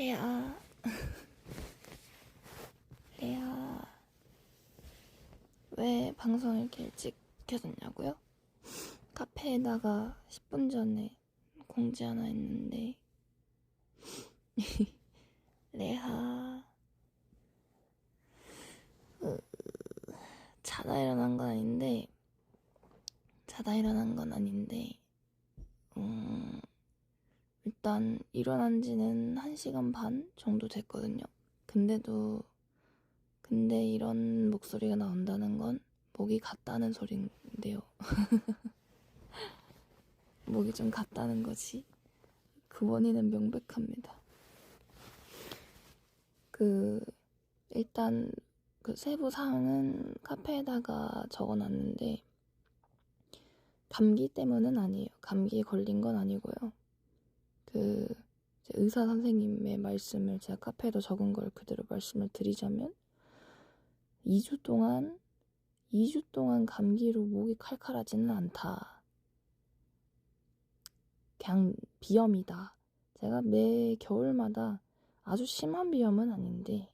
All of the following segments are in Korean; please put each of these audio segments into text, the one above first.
레아, 레아, 왜 방송 이렇게 일찍 켜졌냐고요? 카페에다가 10분 전에 공지 하나 했는데, 레아, 자다 일어난 건 아닌데, 일단 일어난 지는 1시간 반 정도 됐거든요. 근데 이런 목소리가 나온다는 건 목이 갔다는 소린데요. 목이 좀 갔다는 거지. 그 원인은 명백합니다. 일단 세부 사항은 카페에다가 적어놨는데, 감기 때문은 아니에요. 감기에 걸린 건 아니고요. 의사 선생님의 말씀을 제가 카페에도 적은 걸 그대로 말씀을 드리자면, 2주 동안 감기로 목이 칼칼하지는 않다. 그냥 비염이다. 제가 매 겨울마다 아주 심한 비염은 아닌데,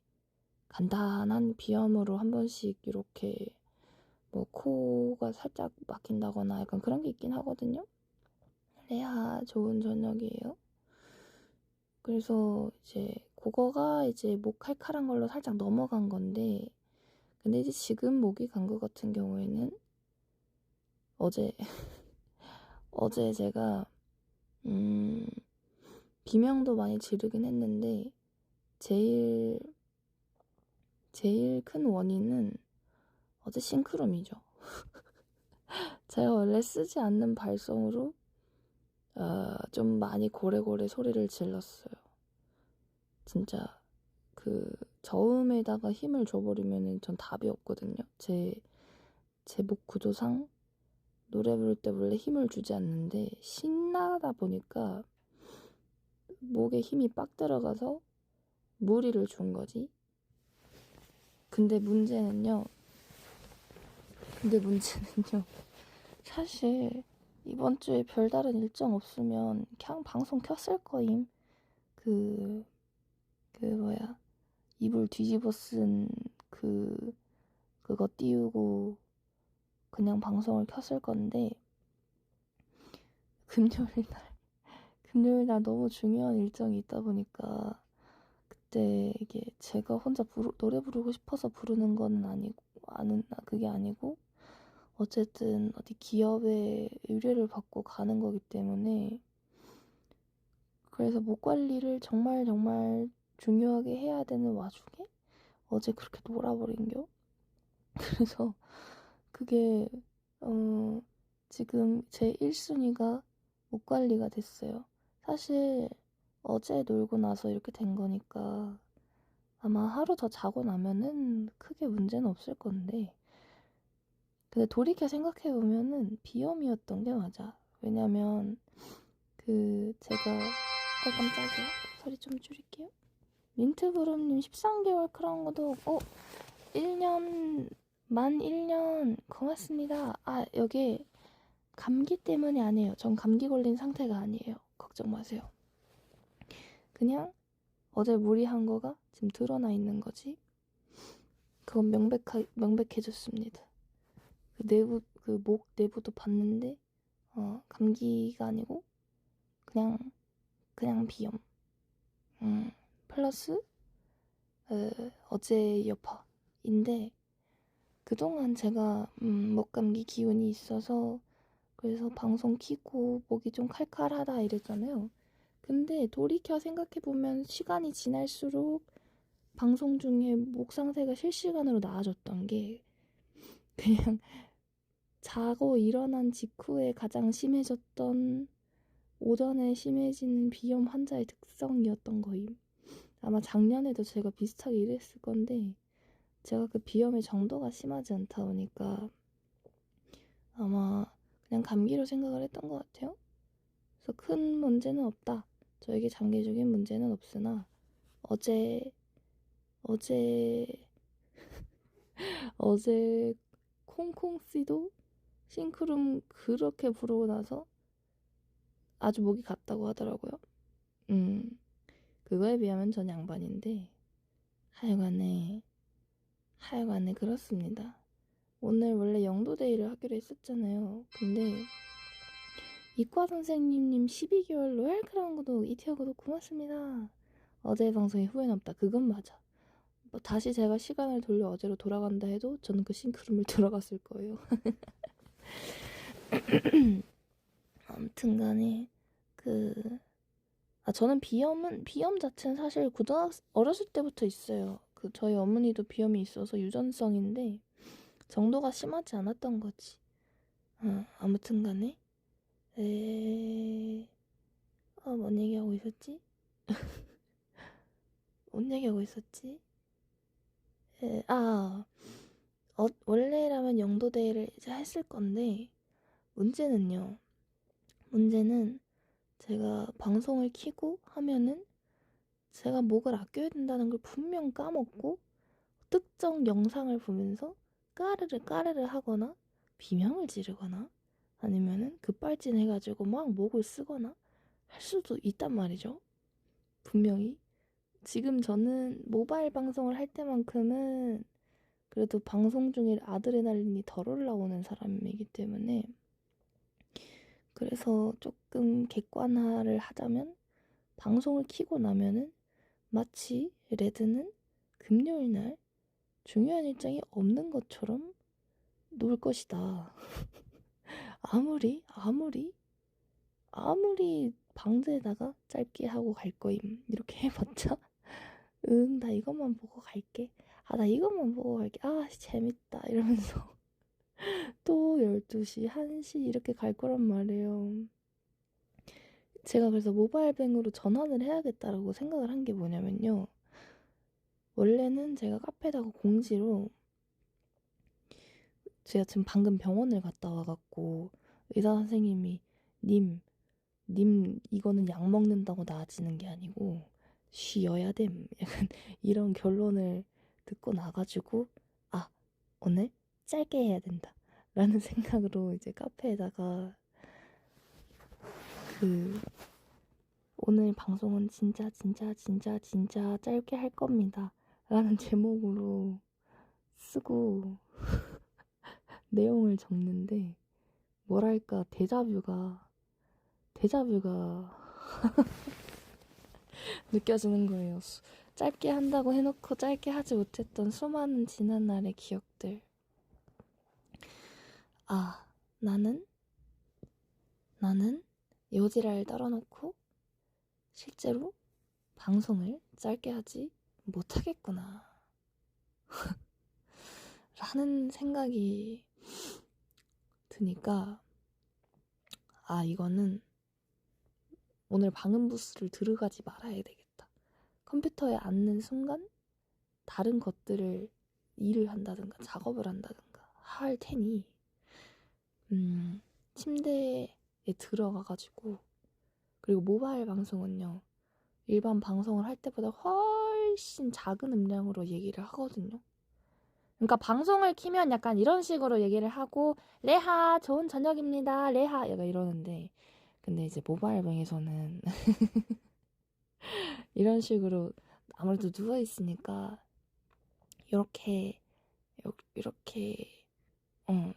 간단한 비염으로 한 번씩 이렇게 코가 살짝 막힌다거나 약간 그런 게 있긴 하거든요. 레아, 좋은 저녁이에요. 그래서 그거가 목 칼칼한 걸로 살짝 넘어간 건데, 근데 지금 목이 간 것 같은 경우에는 어제 제가 비명도 많이 지르긴 했는데, 제일 큰 원인은 어제 싱크롬이죠. 제가 원래 쓰지 않는 발성으로 좀 많이 고래고래 소리를 질렀어요. 진짜 저음에다가 힘을 줘버리면은 전 답이 없거든요. 제 목 구조상 노래 부를 때 원래 힘을 주지 않는데, 신나다 보니까 목에 힘이 빡 들어가서 무리를 준 거지. 근데 문제는요, 사실 이번 주에 별다른 일정 없으면 그냥 방송 켰을 거임. 이불 뒤집어 쓴 그거 띄우고 그냥 방송을 켰을 건데, 금요일 날 너무 중요한 일정이 있다 보니까, 그때 이게 제가 혼자 노래 부르고 싶어서 부르는 건 그게 아니고, 어쨌든 어디 기업의 의뢰를 받고 가는 거기 때문에, 그래서 목 관리를 정말 중요하게 해야 되는 와중에 어제 그렇게 놀아버린겨. 그래서 그게 지금 제 1순위가 목 관리가 됐어요. 사실 어제 놀고 나서 이렇게 된 거니까 아마 하루 더 자고 나면은 크게 문제는 없을 건데, 근데 돌이켜 생각해보면은 비염이었던 게 맞아. 왜냐면 제가 깜짝이야. 소리 좀 줄일게요. 민트브룸님 13개월 크라운 구독 1년 만 1년 고맙습니다. 여기 감기 때문이 아니에요. 전 감기 걸린 상태가 아니에요. 걱정 마세요. 그냥 어제 무리한 거가 지금 드러나 있는 거지. 그건 명백해졌습니다. 목 내부도 봤는데 감기가 아니고 그냥 비염. 플러스 어제 여파인데, 그동안 제가 목감기 기운이 있어서 그래서 방송 키고 목이 좀 칼칼하다 이랬잖아요. 근데 돌이켜 생각해보면 시간이 지날수록 방송 중에 목 상태가 실시간으로 나아졌던 게, 그냥 자고 일어난 직후에 가장 심해졌던, 오전에 심해지는 비염 환자의 특성이었던 거임. 아마 작년에도 제가 비슷하게 이랬을 건데, 제가 비염의 정도가 심하지 않다 보니까 아마 그냥 감기로 생각을 했던 것 같아요. 그래서 큰 문제는 없다. 저에게 장기적인 문제는 없으나, 어제 콩콩씨도 싱크룸 그렇게 부르고 나서 아주 목이 갔다고 하더라고요. 그거에 비하면 전 양반인데 하여간에 그렇습니다. 오늘 원래 영도데이를 하기로 했었잖아요. 근데 이과 선생님 12개월 로얄 크라운 구독 이티어 구독 고맙습니다. 어제 방송에 후회는 없다. 그건 맞아. 뭐 다시 제가 시간을 돌려 어제로 돌아간다 해도 저는 그 싱크룸을 들어갔을 거예요. 아무튼 간에 저는 비염 자체는 사실 어렸을 때부터 있어요. 저희 어머니도 비염이 있어서 유전성인데 정도가 심하지 않았던 거지. 아무튼 간에 뭔 얘기하고 있었지? 뭔 얘기하고 있었지? 원래라면 영도데이를 이제 했을 건데 문제는 제가 방송을 켜고 하면은 제가 목을 아껴야 된다는 걸 분명 까먹고 특정 영상을 보면서 까르르 하거나 비명을 지르거나 아니면은 급발진해가지고 막 목을 쓰거나 할 수도 있단 말이죠. 분명히. 지금 저는 모바일 방송을 할 때만큼은 그래도 방송 중에 아드레날린이 덜 올라오는 사람이기 때문에 그래서 조금 객관화를 하자면 방송을 켜고 나면은 마치 레드는 금요일 날 중요한 일정이 없는 것처럼 놀 것이다. 아무리 방제에다가 짧게 하고 갈 거임. 이렇게 해봤자 나 이것만 보고 갈게. 나 이것만 보고 갈게. 재밌다. 이러면서 또 12시, 1시 이렇게 갈 거란 말이에요. 제가 그래서 모바일뱅으로 전환을 해야겠다라고 생각을 한 게 뭐냐면요. 원래는 제가 카페에다가 공지로 제가 지금 방금 병원을 갔다 와갖고 의사 선생님이 님 이거는 약 먹는다고 나아지는 게 아니고 쉬어야 됨. 약간 이런 결론을 듣고 나가지고 오늘 짧게 해야 된다. 라는 생각으로 이제 카페에다가 오늘 방송은 진짜 짧게 할 겁니다. 라는 제목으로 쓰고 내용을 적는데 뭐랄까 데자뷰가 느껴지는 거예요. 짧게 한다고 해놓고 짧게 하지 못했던 수많은 지난 날의 기억들. 나는 요지랄 떨어놓고 실제로 방송을 짧게 하지 못하겠구나. 라는 생각이 드니까 이거는 오늘 방음 부스를 들어가지 말아야 되겠다. 컴퓨터에 앉는 순간 다른 것들을 일을 한다든가 작업을 한다든가 할 테니 침대에 들어가가지고 그리고 모바일 방송은요 일반 방송을 할 때보다 훨씬 작은 음량으로 얘기를 하거든요. 그러니까 방송을 키면 약간 이런 식으로 얘기를 하고 레하 좋은 저녁입니다 레하 약간 이러는데 근데 이제 모바일방에서는 이런 식으로 아무래도 누워있으니까 이렇게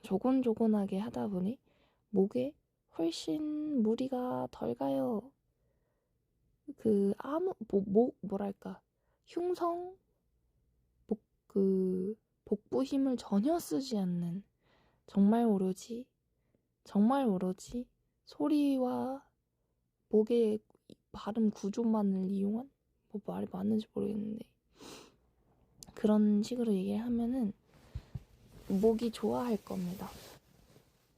조곤조곤하게 하다 보니 목에 훨씬 무리가 덜 가요. 뭐랄까 흉성 복부 힘을 전혀 쓰지 않는 정말 오로지 소리와 목의 발음 구조만을 이용한 말이 맞는지 모르겠는데 그런 식으로 얘기를 하면은 목이 좋아할 겁니다.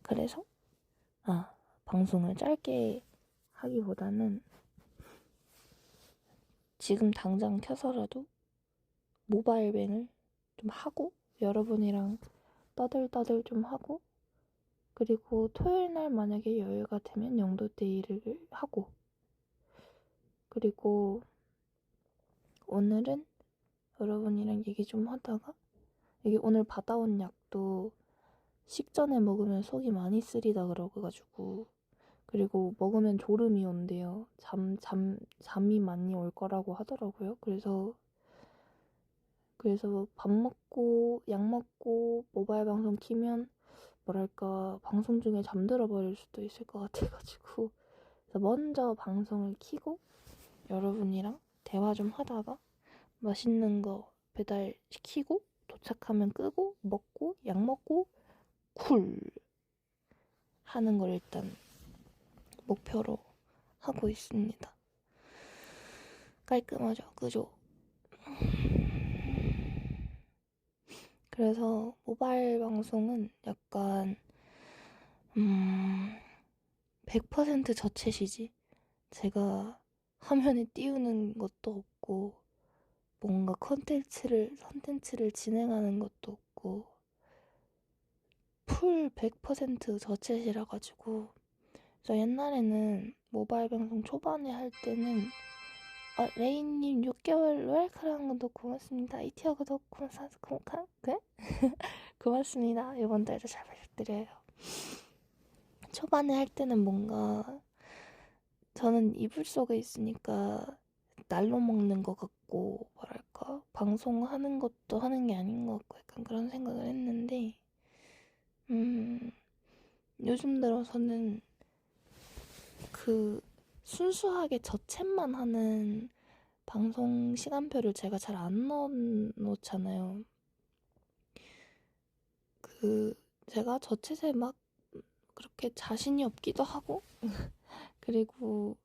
그래서 방송을 짧게 하기보다는 지금 당장 켜서라도 모바일뱅을 좀 하고 여러분이랑 떠들떠들 좀 하고 그리고 토요일 날 만약에 여유가 되면 영도데이를 하고 그리고 오늘은 여러분이랑 얘기 좀 하다가 이게 오늘 받아온 약도 식전에 먹으면 속이 많이 쓰리다 그래가지고 그리고 먹으면 졸음이 온대요. 잠이 많이 올 거라고 하더라고요. 그래서 밥 먹고 약 먹고 모바일 방송 키면 뭐랄까 방송 중에 잠들어 버릴 수도 있을 것 같아가지고 그래서 먼저 방송을 키고 여러분이랑 대화 좀 하다가 맛있는 거 배달 시키고 도착하면 끄고 먹고 약 먹고 쿨 하는 걸 일단 목표로 하고 있습니다. 깔끔하죠, 그죠? 그래서 모바일 방송은 약간 100% 저체시지. 제가 화면에 띄우는 것도 없고 뭔가 컨텐츠를 진행하는 것도 없고 풀 100% 저체시라 가지고 저 옛날에는 모바일 방송 초반에 할 때는 레인님 6개월 웰크라는 것도 고맙습니다. 이티어 구독 네? 고맙습니다. 이번 달도 잘 부탁드려요. 초반에 할 때는 뭔가 저는 이불 속에 있으니까 날로 먹는 것 같고 뭐랄까 방송하는 것도 하는 게 아닌 것 같고 약간 그런 생각을 했는데 요즘 들어서는 그 순수하게 저챗만 하는 방송 시간표를 제가 잘 안 넣어놓잖아요. 제가 저챗에 막 그렇게 자신이 없기도 하고 그리고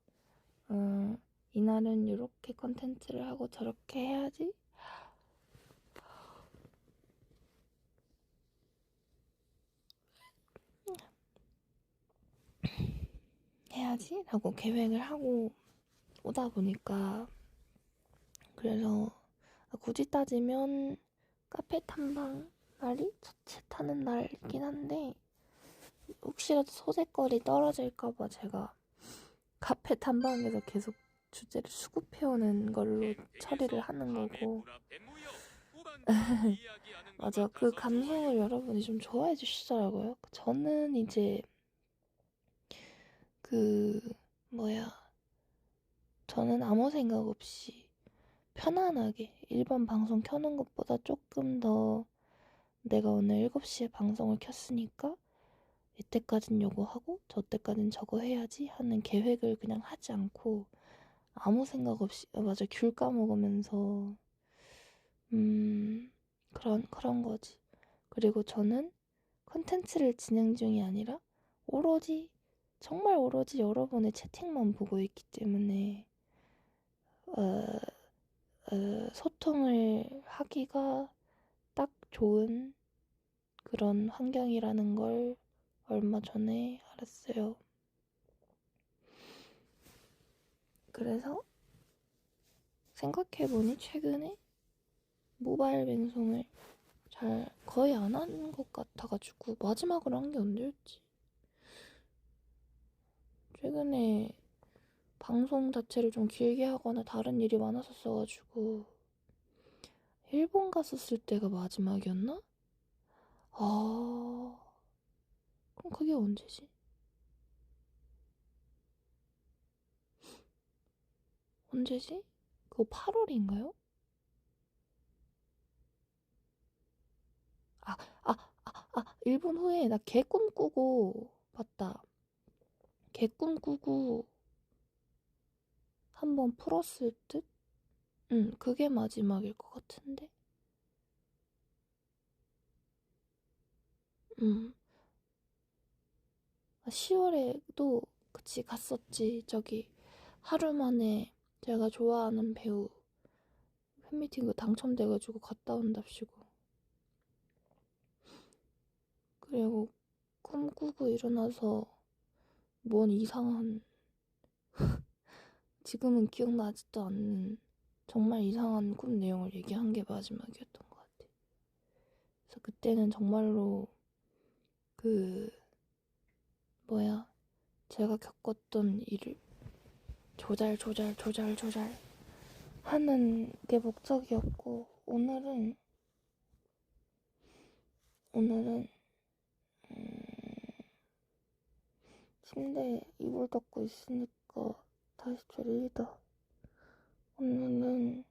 이날은 이렇게 컨텐츠를 하고 저렇게 해야지 라고 계획을 하고 오다 보니까 그래서 굳이 따지면 카페 탐방 날이 저챗하는 날이긴 한데 혹시라도 소재거리 떨어질까봐 제가 카페 탐방에서 계속 주제를 수급해오는 걸로 처리를 하는 거고 맞아, 그 감성을 여러분이 좀 좋아해 주시더라고요. 저는 이제 저는 아무 생각 없이 편안하게 일반 방송 켜는 것보다 조금 더 내가 오늘 7시에 방송을 켰으니까 이때까진 요거 하고 저때까진 저거 해야지 하는 계획을 그냥 하지 않고 아무 생각 없이 맞아, 귤 까먹으면서 그런 거지. 그리고 저는 컨텐츠를 진행 중이 아니라 정말 오로지 여러분의 채팅만 보고 있기 때문에 소통을 하기가 딱 좋은 그런 환경이라는 걸 얼마 전에 알았어요. 그래서 생각해보니 최근에 모바일 방송을 거의 안 하는 것 같아가지고 마지막으로 한 게 언제였지? 최근에 방송 자체를 좀 길게 하거나 다른 일이 많았었어가지고 일본 갔었을 때가 마지막이었나? 그럼 그게 언제지? 그거 8월인가요? 일본 후에 나 개 꿈꾸고 봤다. 개 꿈꾸고 한번 풀었을 듯? 그게 마지막일 것 같은데? 10월에도 그치 갔었지. 저기 하루 만에 제가 좋아하는 배우 팬미팅 당첨돼가지고 갔다 온답시고. 그리고 꿈꾸고 일어나서 뭔 이상한 지금은 기억나지도 않는 정말 이상한 꿈 내용을 얘기한 게 마지막이었던 것 같아. 그래서 그때는 정말로 제가 겪었던 일을 조잘 하는 게 목적이었고 오늘은 침대에 이불 덮고 있으니까 다시 졸리다. 오늘은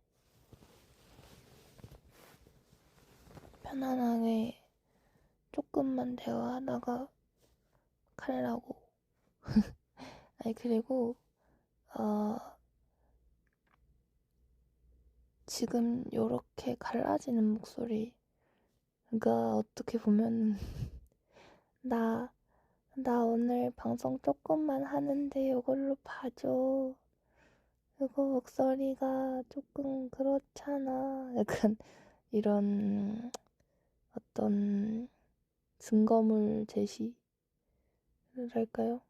편안하게 조금만 대화하다가 가려고. 아니, 그리고, 지금 요렇게 갈라지는 목소리가 어떻게 보면, 나 오늘 방송 조금만 하는데 이걸로 봐줘. 이거 목소리가 조금 그렇잖아. 약간 이런 어떤 증거물 제시를 할까요?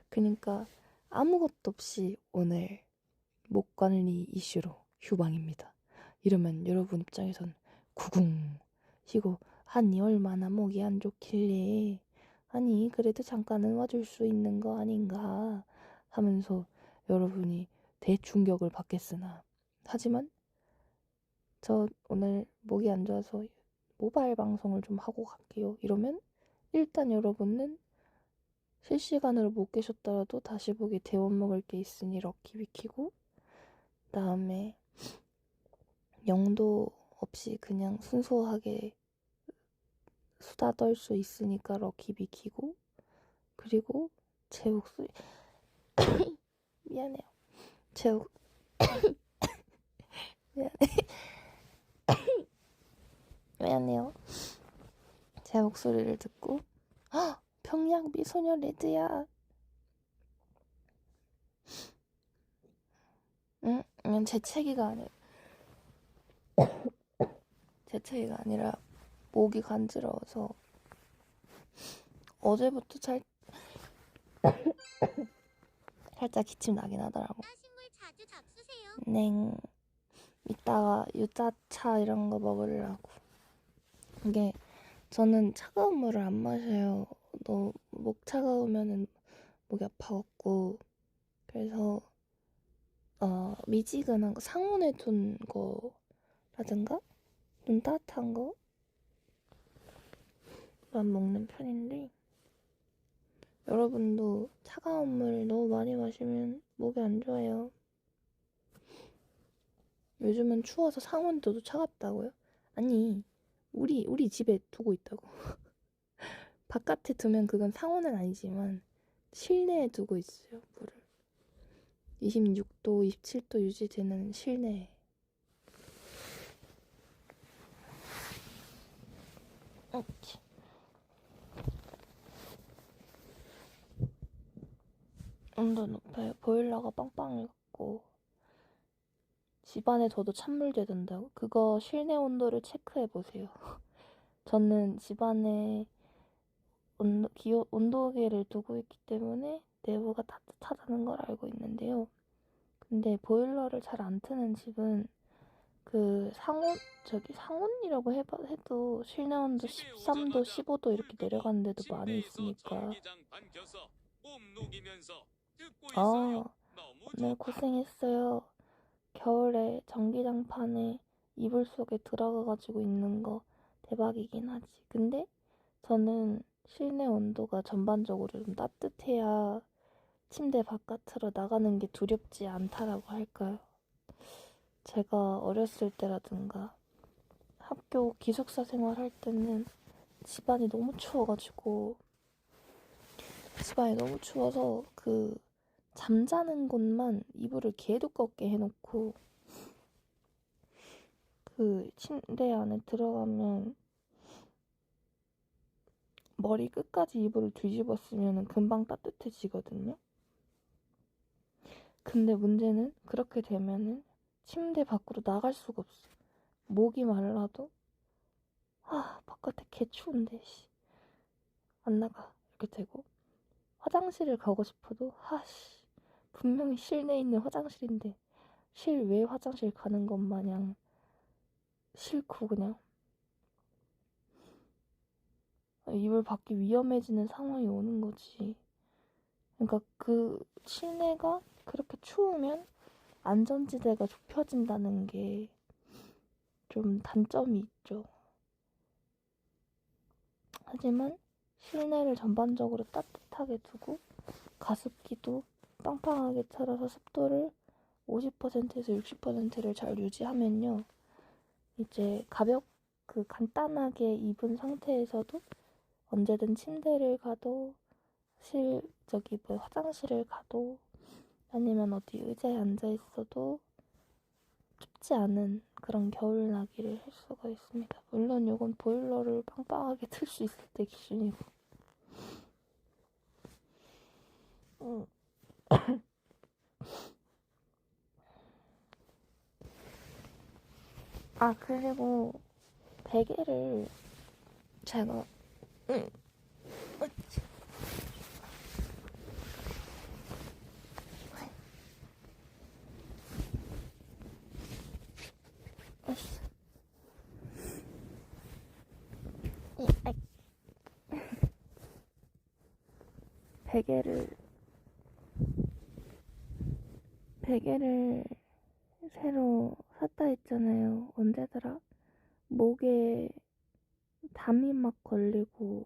그러니까 아무것도 없이 오늘 목 관리 이슈로 휴방입니다. 이러면 여러분 입장에선 구궁 쉬고 아니 얼마나 목이 안 좋길래 아니 그래도 잠깐은 와줄 수 있는 거 아닌가 하면서 여러분이 대충격을 받겠으나 하지만 저 오늘 목이 안 좋아서 모바일 방송을 좀 하고 갈게요. 이러면 일단 여러분은 실시간으로 못 계셨더라도 다시 보기 대원 먹을 게 있으니 럭키 비키고 그다음에 영도 없이 그냥 순수하게 수다 떨 수 있으니까 럭키 비키고 그리고 제 목소리 미안해요. 미안해요. 제 목소리를 듣고 평양 미소녀 레드야. 응? 재채기가 아니라 목이 간지러워서 어제부터 살짝 기침 나긴 하더라고. 식물 자주 잡수세요. 냉. 이따가 유자차 이런 거 먹으려고. 이게 저는 차가운 물을 안 마셔요. 너 목 차가우면은 목이 아파갖고. 그래서 미지근한 거 상온에 둔 거라든가 좀 따뜻한 거만 먹는 편인데 여러분도 차가운 물 너무 많이 마시면 목이 안 좋아요. 요즘은 추워서 상온도 차갑다고요? 아니 우리 집에 두고 있다고. 바깥에 두면 그건 상온은 아니지만 실내에 두고 있어요, 물을. 26도, 27도 유지되는 실내에. 온도 높아요. 보일러가 빵빵해갖고 집안에 둬도 찬물 되던다고? 그거 실내 온도를 체크해보세요. 저는 집안에 온도계를 두고 있기 때문에 내부가 따뜻하다는 걸 알고 있는데요. 근데 보일러를 잘 안 트는 집은 그 상온이라고 해도 실내 온도 13도, 15도 이렇게 내려가는 데도 많이 있으니까. 오늘 고생했어요. 겨울에 전기장판에 이불 속에 들어가가지고 있는 거 대박이긴 하지. 근데 저는 실내 온도가 전반적으로 좀 따뜻해야 침대 바깥으로 나가는 게 두렵지 않다라고 할까요? 제가 어렸을 때라든가 학교 기숙사 생활할 때는 집안이 너무 추워서 그 잠자는 곳만 이불을 개 두껍게 해놓고 그 침대 안에 들어가면 머리 끝까지 이불을 뒤집어 쓰면 금방 따뜻해지거든요. 근데 문제는 그렇게 되면은 침대 밖으로 나갈 수가 없어. 목이 말라도 바깥에 개 추운데 안 나가 이렇게 되고 화장실을 가고 싶어도 분명히 실내에 있는 화장실인데 실외 화장실 가는 것 마냥 싫고 그냥 이불 밖이 위험해지는 상황이 오는 거지. 그러니까 그 실내가 그렇게 추우면 안전지대가 좁혀진다는 게 좀 단점이 있죠. 하지만 실내를 전반적으로 따뜻하게 두고 가습기도 빵빵하게 틀어서 습도를 50%에서 60%를 잘 유지하면요. 이제 간단하게 입은 상태에서도 언제든 침대를 가도 화장실을 가도 아니면 어디 의자에 앉아 있어도 춥지 않은 그런 겨울나기를 할 수가 있습니다. 물론 이건 보일러를 빵빵하게 틀 수 있을 때 기준이고. 그리고 베개를 제가 베개를 새로 샀다 했잖아요. 언제더라? 목에 담이 막 걸리고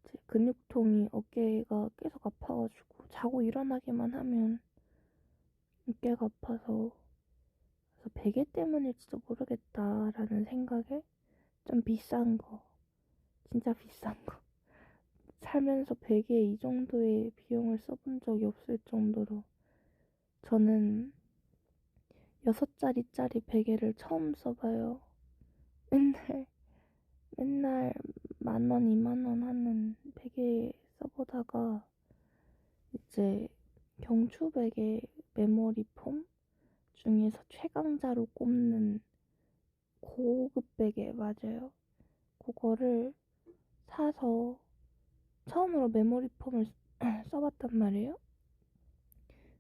이제 근육통이 어깨가 계속 아파가지고 자고 일어나기만 하면 어깨가 아파서 그래서 베개 때문일지도 모르겠다라는 생각에 좀 비싼 거, 진짜 비싼 거 살면서 베개에 이 정도의 비용을 써본 적이 없을 정도로 저는 6짜리짜리 베개를 처음 써봐요. 맨날 10,000원, 20,000원 하는 베개 써보다가 이제 경추베개 메모리 폼 중에서 최강자로 꼽는 고급 베개 맞아요. 그거를 사서 처음으로 메모리 폼을 써봤단 말이에요.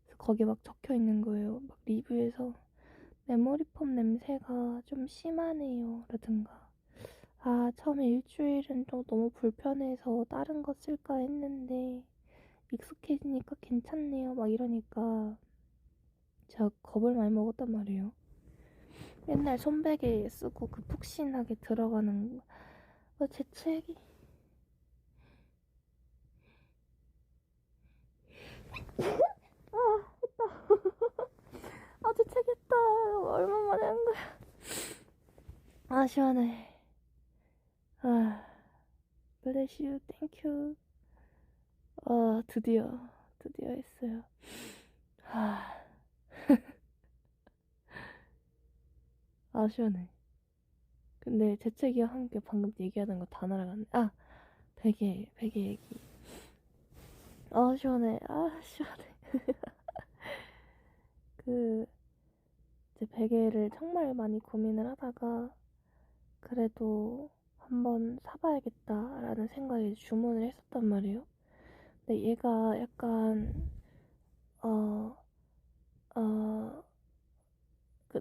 그래서 거기에 막 적혀 있는 거예요. 막 리뷰에서 메모리 폼 냄새가 좀 심하네요 라든가 처음에 일주일은 좀 너무 불편해서 다른 거 쓸까 했는데 익숙해지니까 괜찮네요 막 이러니까 제가 겁을 많이 먹었단 말이에요. 맨날 손베개 쓰고 그 푹신하게 들어가는 재채기 재채기했다. 얼마만에 한 거야. 시원해. bless you, thank you. 드디어 했어요. 시원해. 근데 재채기와 함께 방금 얘기하던 거 다 날아갔네. 베개 얘기. 시원해. 시원해. 이제 베개를 정말 많이 고민을 하다가 그래도 한번 사봐야겠다라는 생각에 주문을 했었단 말이에요. 근데 얘가 약간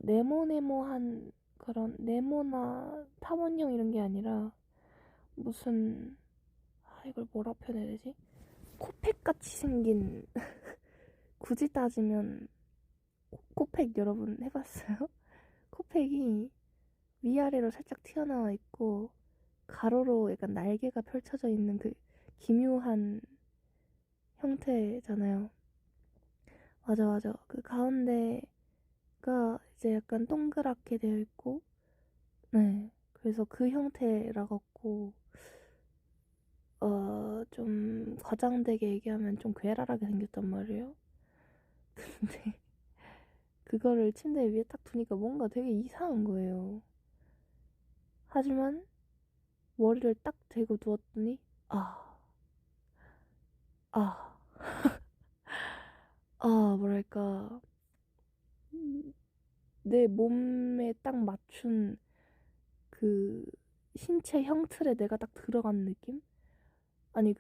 네모네모한 그런 네모나 탐원형 이런 게 아니라 무슨 이걸 뭐라 표현해야 되지? 코팩같이 생긴 굳이 따지면 코팩 여러분 해봤어요? 코팩이 위아래로 살짝 튀어나와 있고 가로로 약간 날개가 펼쳐져 있는 그 기묘한 형태잖아요. 맞아. 그 가운데가 이제 약간 동그랗게 되어 있고, 네. 그래서 그 형태라 갖고, 좀 과장되게 얘기하면 좀 괴랄하게 생겼단 말이에요. 근데 그거를 침대 위에 딱 두니까 뭔가 되게 이상한 거예요. 하지만 머리를 딱 대고 누웠더니 뭐랄까 내 몸에 딱 맞춘 그 신체 형틀에 내가 딱 들어간 느낌? 아니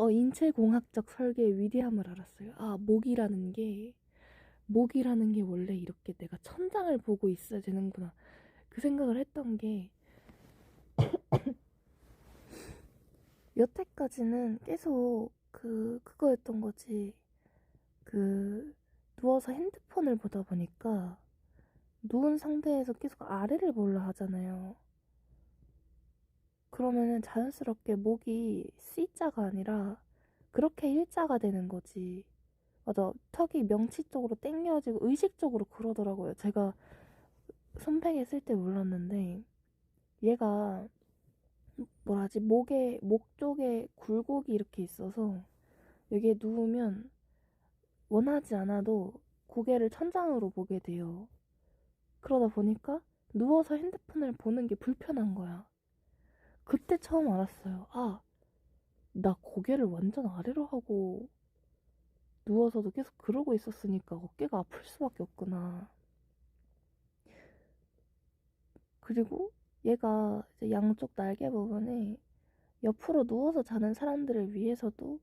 인체공학적 설계의 위대함을 알았어요. 목이라는 게 원래 이렇게 내가 천장을 보고 있어야 되는구나. 그 생각을 했던 게 여태까지는 계속 그거였던 거지. 누워서 핸드폰을 보다 보니까 누운 상태에서 계속 아래를 보려 하잖아요. 그러면은 자연스럽게 목이 C자가 아니라 그렇게 일자가 되는 거지. 맞아. 턱이 명치 쪽으로 당겨지고 의식적으로 그러더라고요. 제가 손베개 쓸 때 몰랐는데 얘가 뭐라지 목 쪽에 굴곡이 이렇게 있어서 여기에 누우면 원하지 않아도 고개를 천장으로 보게 돼요. 그러다 보니까 누워서 핸드폰을 보는 게 불편한 거야. 그때 처음 알았어요. 아, 나 고개를 완전 아래로 하고 누워서도 계속 그러고 있었으니까 어깨가 아플 수밖에 없구나. 그리고 얘가 이제 양쪽 날개 부분에 옆으로 누워서 자는 사람들을 위해서도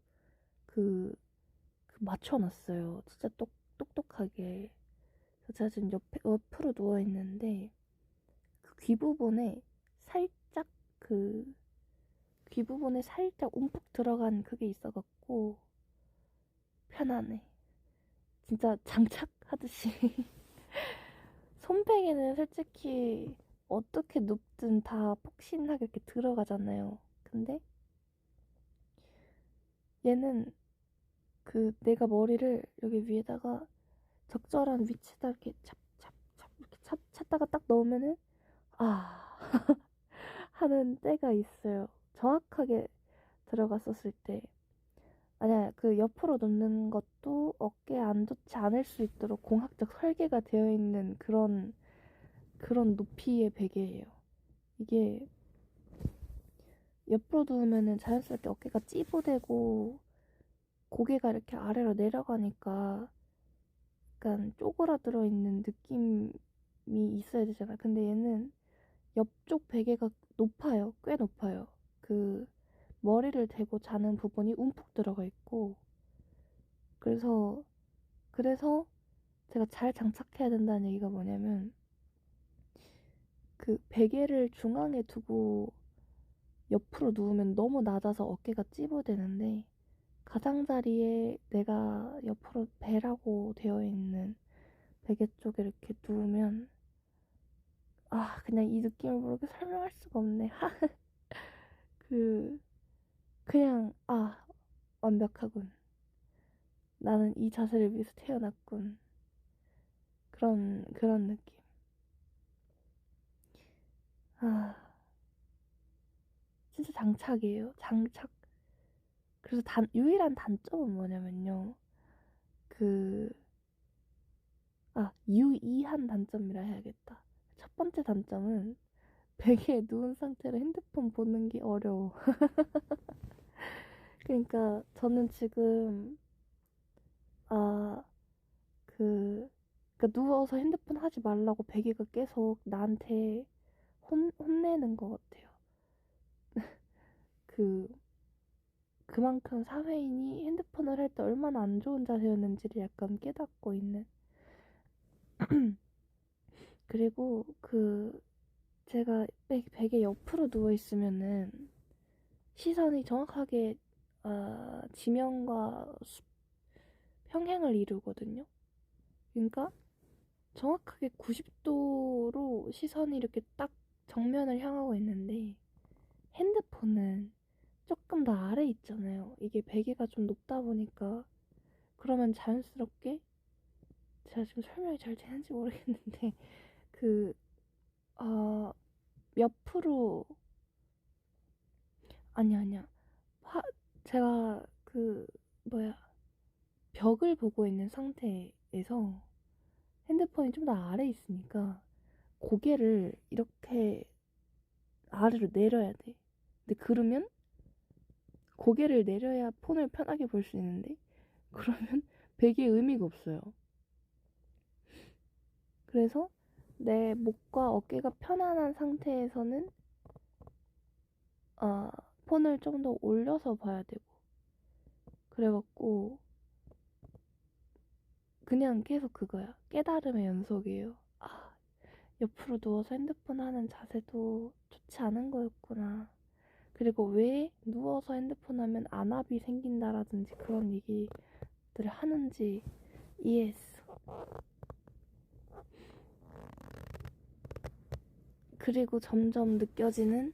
그 맞춰놨어요. 진짜 똑똑하게. 그래서 제가 지금 옆으로 누워있는데 그 살짝 그 귀 부분에 살짝 움푹 들어간 그게 있어갖고 편하네. 진짜 장착하듯이. 손베개는 솔직히 어떻게 눕든 다 폭신하게 이렇게 들어가잖아요. 근데 얘는 그 내가 머리를 여기 위에다가 적절한 위치에다 이렇게 찹찹찹 이렇게 찾다가 딱 넣으면은 아 하는 때가 있어요. 정확하게 들어갔었을 때. 아니야, 그 옆으로 눕는 것도 어깨에 안 좋지 않을 수 있도록 공학적 설계가 되어 있는 그런 높이의 베개예요. 이게 옆으로 누우면은 자연스럽게 어깨가 찌부되고 고개가 이렇게 아래로 내려가니까 약간 쪼그라들어 있는 느낌이 있어야 되잖아. 근데 얘는 옆쪽 베개가 높아요. 꽤 높아요. 그 머리를 대고 자는 부분이 움푹 들어가 있고 그래서 제가 잘 장착해야 된다는 얘기가 뭐냐면 그 베개를 중앙에 두고 옆으로 누우면 너무 낮아서 어깨가 찌부되는데 가장자리에 내가 옆으로 배라고 되어 있는 베개 쪽에 이렇게 누우면 아 그냥 이 느낌을 모르게 설명할 수가 없네. 그 그냥 아 완벽하군. 나는 이 자세를 위해서 태어났군. 그런 느낌. 아 진짜 장착이에요. 장착. 그래서 유일한 단점은 뭐냐면요. 그 유의한 단점이라 해야겠다. 첫 번째 단점은 베개에 누운 상태로 핸드폰 보는 게 어려워. 그러니까 저는 지금 아, 그 그러니까 누워서 핸드폰 하지 말라고 베개가 계속 나한테 혼내는 것 같아요. 그 그만큼 사회인이 핸드폰을 할 때 얼마나 안 좋은 자세였는지를 약간 깨닫고 있는. 그리고 제가 베개 옆으로 누워 있으면은 시선이 정확하게 지면과 평행을 이루거든요. 그러니까 정확하게 90도로 시선이 이렇게 딱 정면을 향하고 있는데 핸드폰은 조금 더 아래 있잖아요. 이게 베개가 좀 높다 보니까 그러면 자연스럽게 제가 지금 설명이 잘 되는지 모르겠는데 그 어, 옆으로 아니야. 제가 뭐야 벽을 보고 있는 상태에서 핸드폰이 좀 더 아래에 있으니까 고개를 이렇게 아래로 내려야 돼. 근데 그러면 고개를 내려야 폰을 편하게 볼 수 있는데 그러면 베개의 의미가 없어요. 그래서 내 목과 어깨가 편안한 상태에서는 아, 폰을 좀 더 올려서 봐야 되고 그래갖고 그냥 계속 그거야. 깨달음의 연속이에요. 아, 옆으로 누워서 핸드폰 하는 자세도 좋지 않은 거였구나. 그리고 왜 누워서 핸드폰 하면 안압이 생긴다라든지 그런 얘기들을 하는지 이해했어. 그리고 점점 느껴지는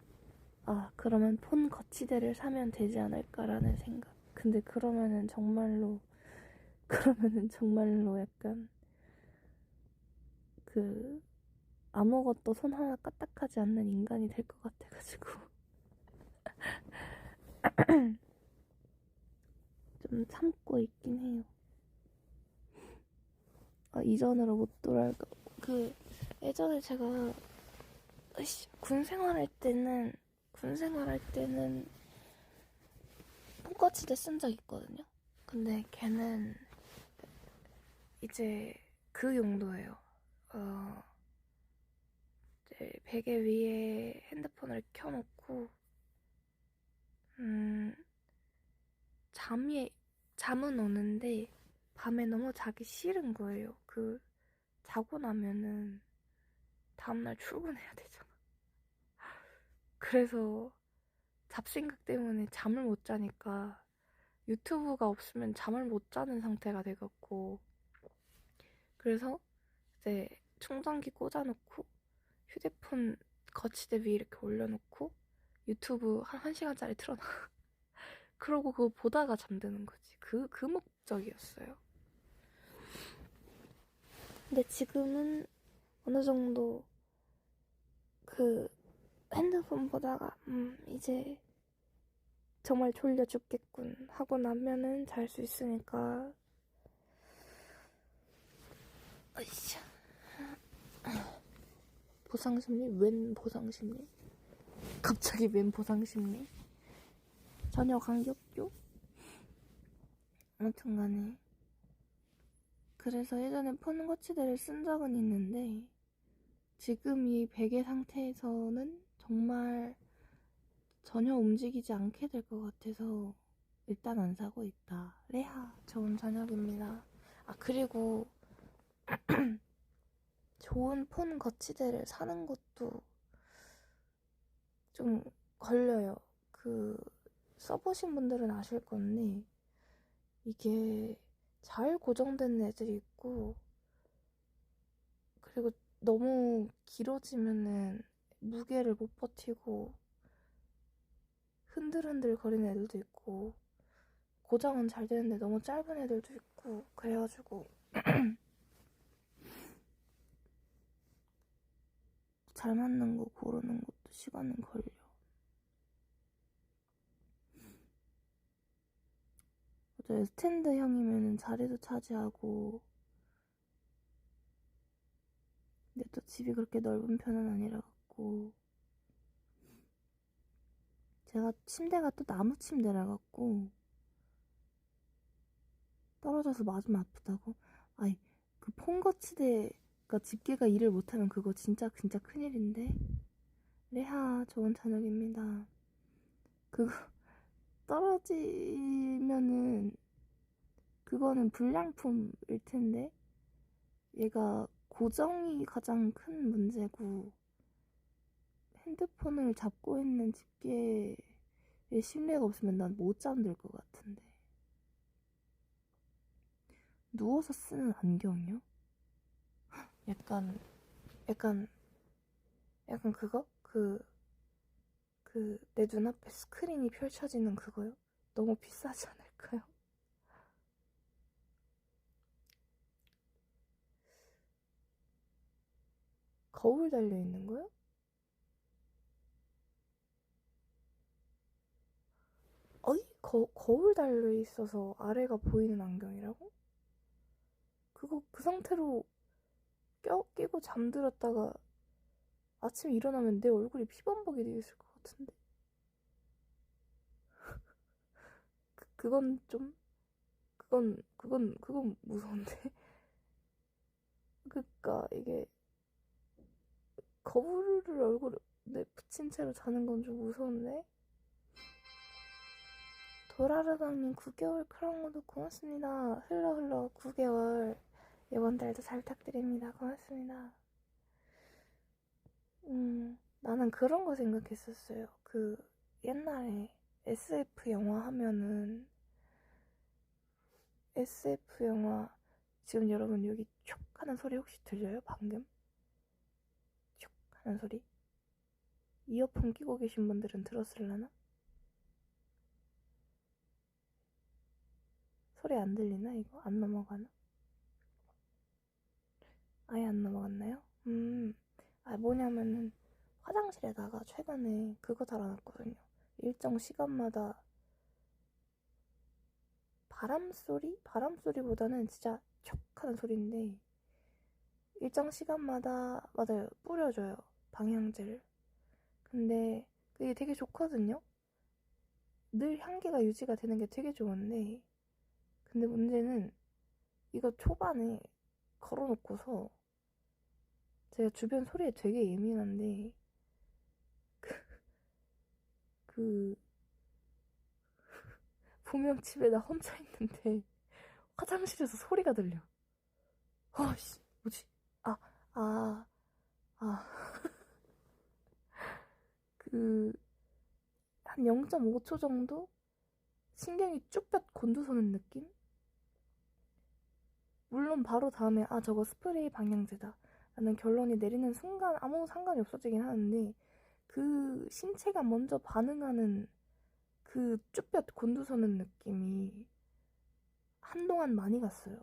아, 그러면 폰 거치대를 사면 되지 않을까라는 생각. 근데 그러면은 정말로 약간 그 아무것도 손 하나 까딱하지 않는 인간이 될 것 같아가지고 좀 참고 있긴 해요. 아, 이전으로 못 돌아가. 그 예전에 제가 군 생활할 때는 폰거치대 쓴 적 있거든요. 근데 걔는 이제 그 용도예요. 이제 베개 위에 핸드폰을 켜놓고 잠은 오는데 밤에 너무 자기 싫은 거예요. 자고 나면은 다음날 출근해야 되잖아. 그래서 잡생각 때문에 잠을 못 자니까 유튜브가 없으면 잠을 못 자는 상태가 돼갖고, 그래서 이제 충전기 꽂아놓고 휴대폰 거치대 위에 이렇게 올려놓고 유튜브 한 1시간짜리 틀어놔. 그러고 그거 보다가 잠드는 거지. 그 목적이었어요. 근데 지금은 어느 정도 그 핸드폰 보다가 이제 정말 졸려 죽겠군 하고 나면은 잘 수 있으니까. 으쌰. 보상심리? 웬 보상심리? 갑자기 웬 보상심리? 전혀 관계없죠? 아무튼 간에 그래서 예전에 폰 거치대를 쓴 적은 있는데 지금 이 베개 상태에서는 정말 전혀 움직이지 않게 될 것 같아서 일단 안 사고 있다. 레하, 좋은 저녁입니다. 아, 그리고 좋은 폰 거치대를 사는 것도 좀 걸려요. 써보신 분들은 아실 건데 이게 잘 고정된 애들이 있고, 그리고 너무 길어지면은 무게를 못 버티고 흔들흔들 거리는 애들도 있고, 고정은 잘 되는데 너무 짧은 애들도 있고, 그래가지고 잘 맞는 거 고르는 것도 시간은 걸려. 맞아요. 스탠드형이면은 자리도 차지하고, 근데 또 집이 그렇게 넓은 편은 아니라 갖고, 제가 침대가 또 나무 침대라 갖고 떨어져서 맞으면 아프다고? 아이, 그 폰거치대가 집게가 일을 못하면 그거 진짜 큰일인데. 레하, 좋은 저녁입니다. 그거 떨어지면은 그거는 불량품일 텐데, 얘가 고정이 가장 큰 문제고, 핸드폰을 잡고 있는 집게에 신뢰가 없으면 난 못 잠들 것 같은데. 누워서 쓰는 안경이요? 약간 약간 그거? 내 눈앞에 스크린이 펼쳐지는 그거요? 너무 비싸지 않을까요? 거울 달려있는 거요? 어이? 거울 달려있어서 아래가 보이는 안경이라고? 그거 그 상태로 끼고 잠들었다가 아침에 일어나면 내 얼굴이 피범벅이 되어 있을 것 같은데. 그건 좀, 그건 무서운데. 그니까 이게 거울을 얼굴에 붙인 채로 자는 건 좀 무서운데? 도라르방님 9개월 크라운도 고맙습니다. 흘러 9개월. 이번 달도 잘 부탁드립니다. 고맙습니다. 나는 그런 거 생각했었어요. 옛날에 SF 영화 하면은, SF 영화, 지금 여러분 여기 촉 하는 소리 혹시 들려요? 방금? 촉 하는 소리? 이어폰 끼고 계신 분들은 들었을라나? 소리 안 들리나 이거? 안 넘어가나? 아예 안 넘어갔나요? 뭐냐면은 화장실에다가 최근에 그거 달아놨거든요. 일정 시간마다 바람소리? 바람소리보다는 진짜 촉 하는 소리인데 일정 시간마다 맞아요. 뿌려줘요. 방향제를. 근데 그게 되게 좋거든요. 늘 향기가 유지가 되는 게 되게 좋은데 근데 문제는 이거 초반에 걸어놓고서 제가 주변 소리에 되게 예민한데 그 분명 집에 나 혼자 있는데 화장실에서 소리가 들려. 아씨 뭐지? 아, 아, 아, 한 0.5초 정도 신경이 쭉볕 곤두서는 느낌? 물론 바로 다음에 저거 스프레이 방향제다 라는 결론이 내리는 순간 아무 상관이 없어지긴 하는데 그 신체가 먼저 반응하는 그 쭈뼛 곤두서는 느낌이 한동안 많이 갔어요.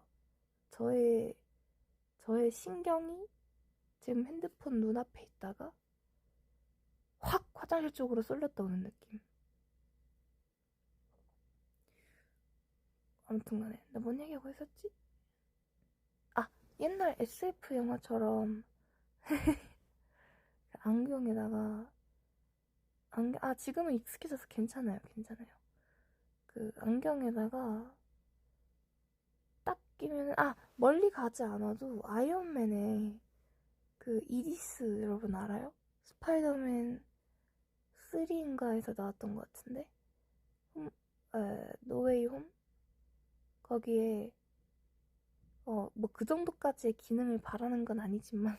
저의 신경이 지금 핸드폰 눈앞에 있다가 확 화장실 쪽으로 쏠렸다 오는 느낌. 아무튼 간에 나 뭔 얘기하고 있었지? 옛날 SF 영화처럼 안경에다가 지금은 익숙해져서 괜찮아요. 그 안경에다가 딱 끼면 멀리 가지 않아도 아이언맨의 그 이디스 여러분 알아요? 스파이더맨 3인가에서 나왔던 것 같은데 노웨이 홈? 거기에 뭐 그 정도까지의 기능을 바라는 건 아니지만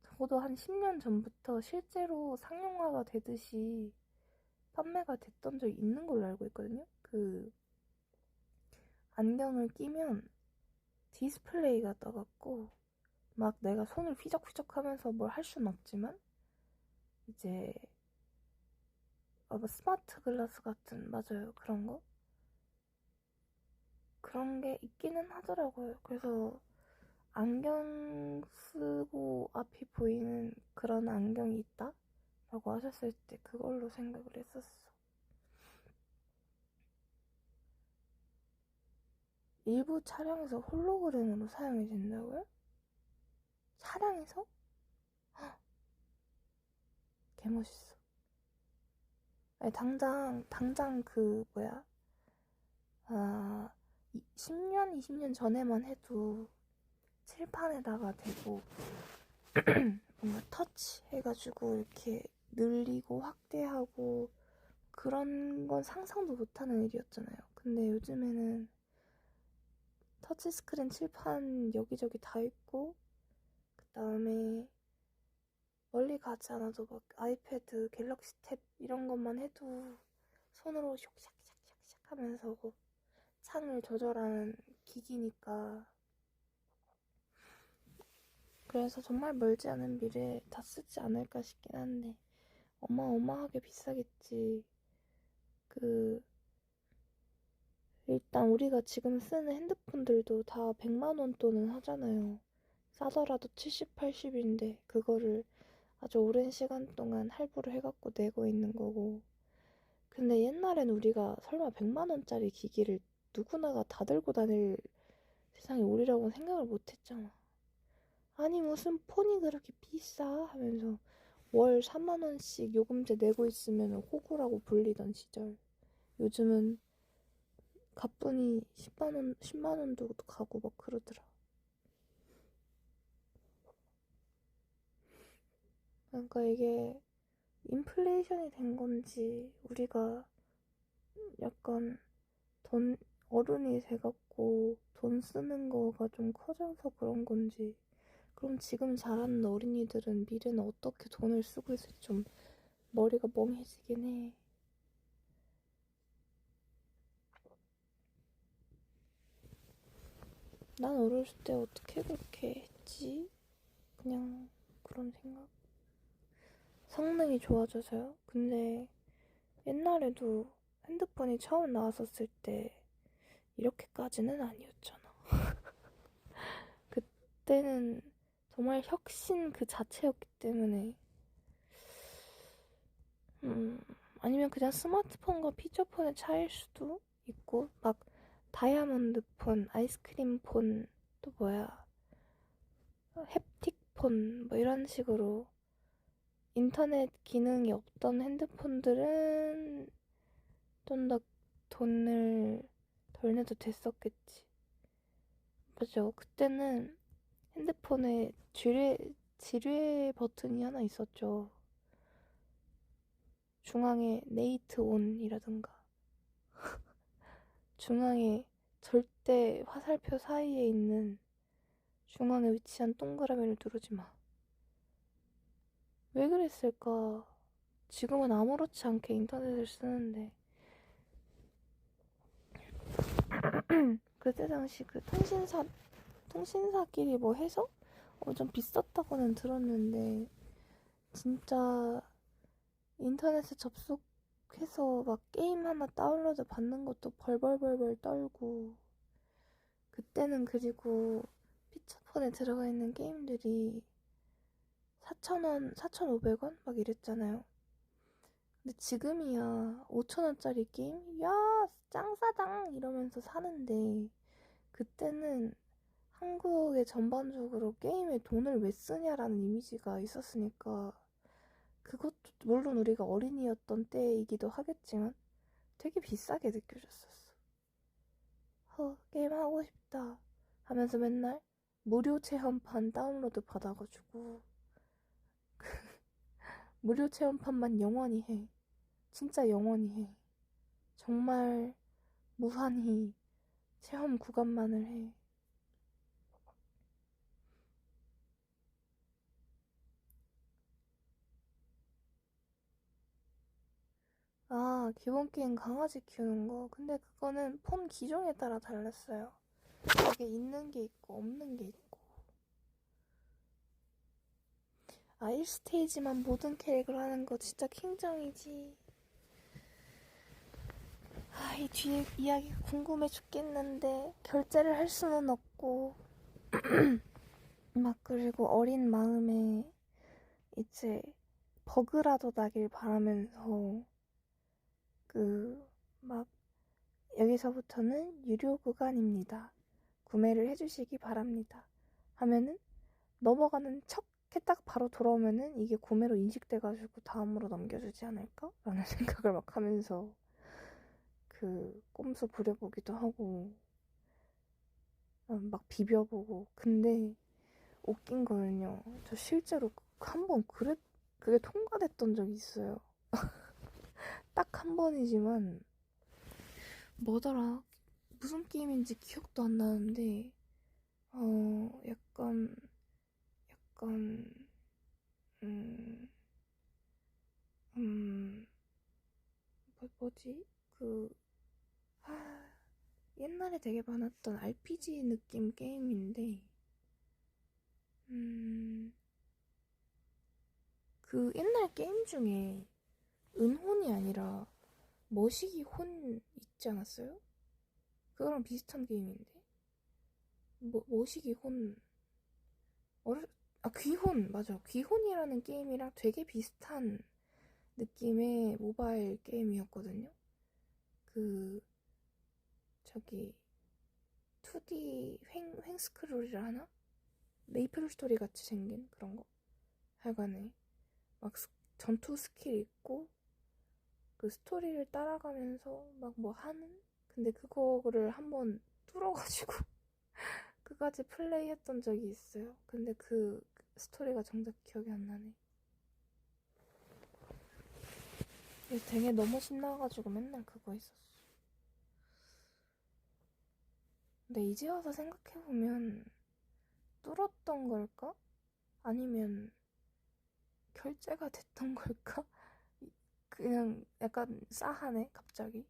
적어도 한 10년 전부터 실제로 상용화가 되듯이 판매가 됐던 적이 있는 걸로 알고 있거든요. 그 안경을 끼면 디스플레이가 떠갖고 막 내가 손을 휘적휘적 하면서 뭘 할 순 없지만 이제 뭐 스마트 글라스 같은 맞아요. 그런 게 있기는 하더라고요. 그래서 안경 쓰고 앞이 보이는 그런 안경이 있다? 라고 하셨을 때 그걸로 생각을 했었어. 일부 차량에서 홀로그램으로 사용이 된다고요? 차량에서? 개멋있어. 아니, 당장 그, 10년, 20년 전에만 해도 칠판에다가 대고 뭔가 터치 해가지고 이렇게 늘리고 확대하고 그런 건 상상도 못하는 일이었잖아요. 근데 요즘에는 터치스크린 칠판 여기저기 다 있고 그 다음에 멀리 가지 않아도 막 아이패드, 갤럭시 탭 이런 것만 해도 손으로 샥샥샥샥샥 하면서 창을 조절하는 기기니까 그래서 정말 멀지 않은 미래에 다 쓰지 않을까 싶긴 한데 어마어마하게 비싸겠지. 일단 우리가 지금 쓰는 핸드폰들도 다 100만원 돈은 하잖아요. 싸더라도 70, 80인데 그거를 아주 오랜 시간 동안 할부를 해갖고 내고 있는 거고. 근데 옛날엔 우리가 설마 100만원짜리 기기를 누구나가 다 들고 다닐 세상이 오리라고 생각을 못했잖아. 아니 무슨 폰이 그렇게 비싸? 하면서 월 3만원씩 요금제 내고 있으면 호구라고 불리던 시절. 요즘은 가뿐히 10만원도 가고 막 그러더라. 그러니까 이게 인플레이션이 된 건지 우리가 약간 어른이 돼갖고 돈 쓰는 거가 좀 커져서 그런 건지 그럼 지금 자라는 어린이들은 미래는 어떻게 돈을 쓰고 있을지 좀 머리가 멍해지긴 해. 난 어렸을 때 어떻게 그렇게 했지? 그냥 그런 생각? 성능이 좋아져서요? 근데 옛날에도 핸드폰이 처음 나왔었을 때 이렇게까지는 아니었잖아. 그때는 정말 혁신 그 자체였기 때문에 아니면 그냥 스마트폰과 피처폰의 차이일 수도 있고 막 다이아몬드 폰, 아이스크림 폰, 또 뭐야 햅틱 폰 뭐 이런 식으로 인터넷 기능이 없던 핸드폰들은 좀 더 돈을 덜 내도 됐었겠지. 맞아. 그때는 핸드폰에 지뢰 버튼이 하나 있었죠. 중앙에 네이트 온이라든가 중앙에 절대 화살표 사이에 있는 중앙에 위치한 동그라미를 누르지 마. 왜 그랬을까? 지금은 아무렇지 않게 인터넷을 쓰는데 그때 당시 그 통신사끼리 뭐 해서 좀 비쌌다고는 들었는데 진짜 인터넷에 접속해서 막 게임 하나 다운로드 받는 것도 벌벌벌벌 떨고 그때는 그리고 피처폰에 들어가 있는 게임들이 4,000원, 4,500원? 막 이랬잖아요. 근데 지금이야 5,000원짜리 게임? 야, 짱 싸당! 이러면서 사는데 그때는 한국에 전반적으로 게임에 돈을 왜 쓰냐라는 이미지가 있었으니까 그것도 물론 우리가 어린이였던 때이기도 하겠지만 되게 비싸게 느껴졌었어. 게임 하고 싶다 하면서 맨날 무료 체험판 다운로드 받아가지고 무료 체험판만 영원히 해. 진짜 영원히 해. 정말 무한히 체험 구간만을 해. 아, 기본 게임 강아지 키우는 거. 근데 그거는 폰 기종에 따라 달랐어요. 이게 있는 게 있고 없는 게 있고. 아, 1스테이지만 모든 캐릭을 하는 거 진짜 킹정이지. 아, 이 뒤에 이야기가 궁금해 죽겠는데 결제를 할 수는 없고 막 그리고 어린 마음에 이제 버그라도 나길 바라면서 그 막 여기서부터는 유료 구간입니다. 구매를 해주시기 바랍니다. 하면은 넘어가는 척 했다가 바로 돌아오면은 이게 구매로 인식돼가지고 다음으로 넘겨주지 않을까? 라는 생각을 막 하면서 그 꼼수 부려보기도 하고 막 비벼보고. 근데 웃긴 거는요, 저 실제로 한번 그게 통과됐던 적이 있어요. 딱 한 번이지만 뭐더라, 무슨 게임인지 기억도 안 나는데 약간 음, 음, 뭐지? 옛날에 되게 많았던 RPG 느낌 게임인데, 그 옛날 게임 중에 은혼이 아니라 머시기 혼 있지 않았어요? 그거랑 비슷한 게임인데? 머시기 혼, 귀혼, 맞아. 귀혼이라는 게임이랑 되게 비슷한 느낌의 모바일 게임이었거든요. 그, 저기, 2D 횡 스크롤이라 하나? 메이플 스토리 같이 생긴 그런 거. 하여간에 막 전투 스킬 있고 그 스토리를 따라가면서 막 뭐 하는? 근데 그거를 한번 뚫어가지고 끝까지 플레이했던 적이 있어요. 근데 그 스토리가 정작 기억이 안 나네. 그래서 되게 너무 신나가지고 맨날 그거 했었어. 근데 이제 와서 생각해보면 뚫었던 걸까? 아니면 결제가 됐던 걸까? 그냥 약간 싸하네, 갑자기.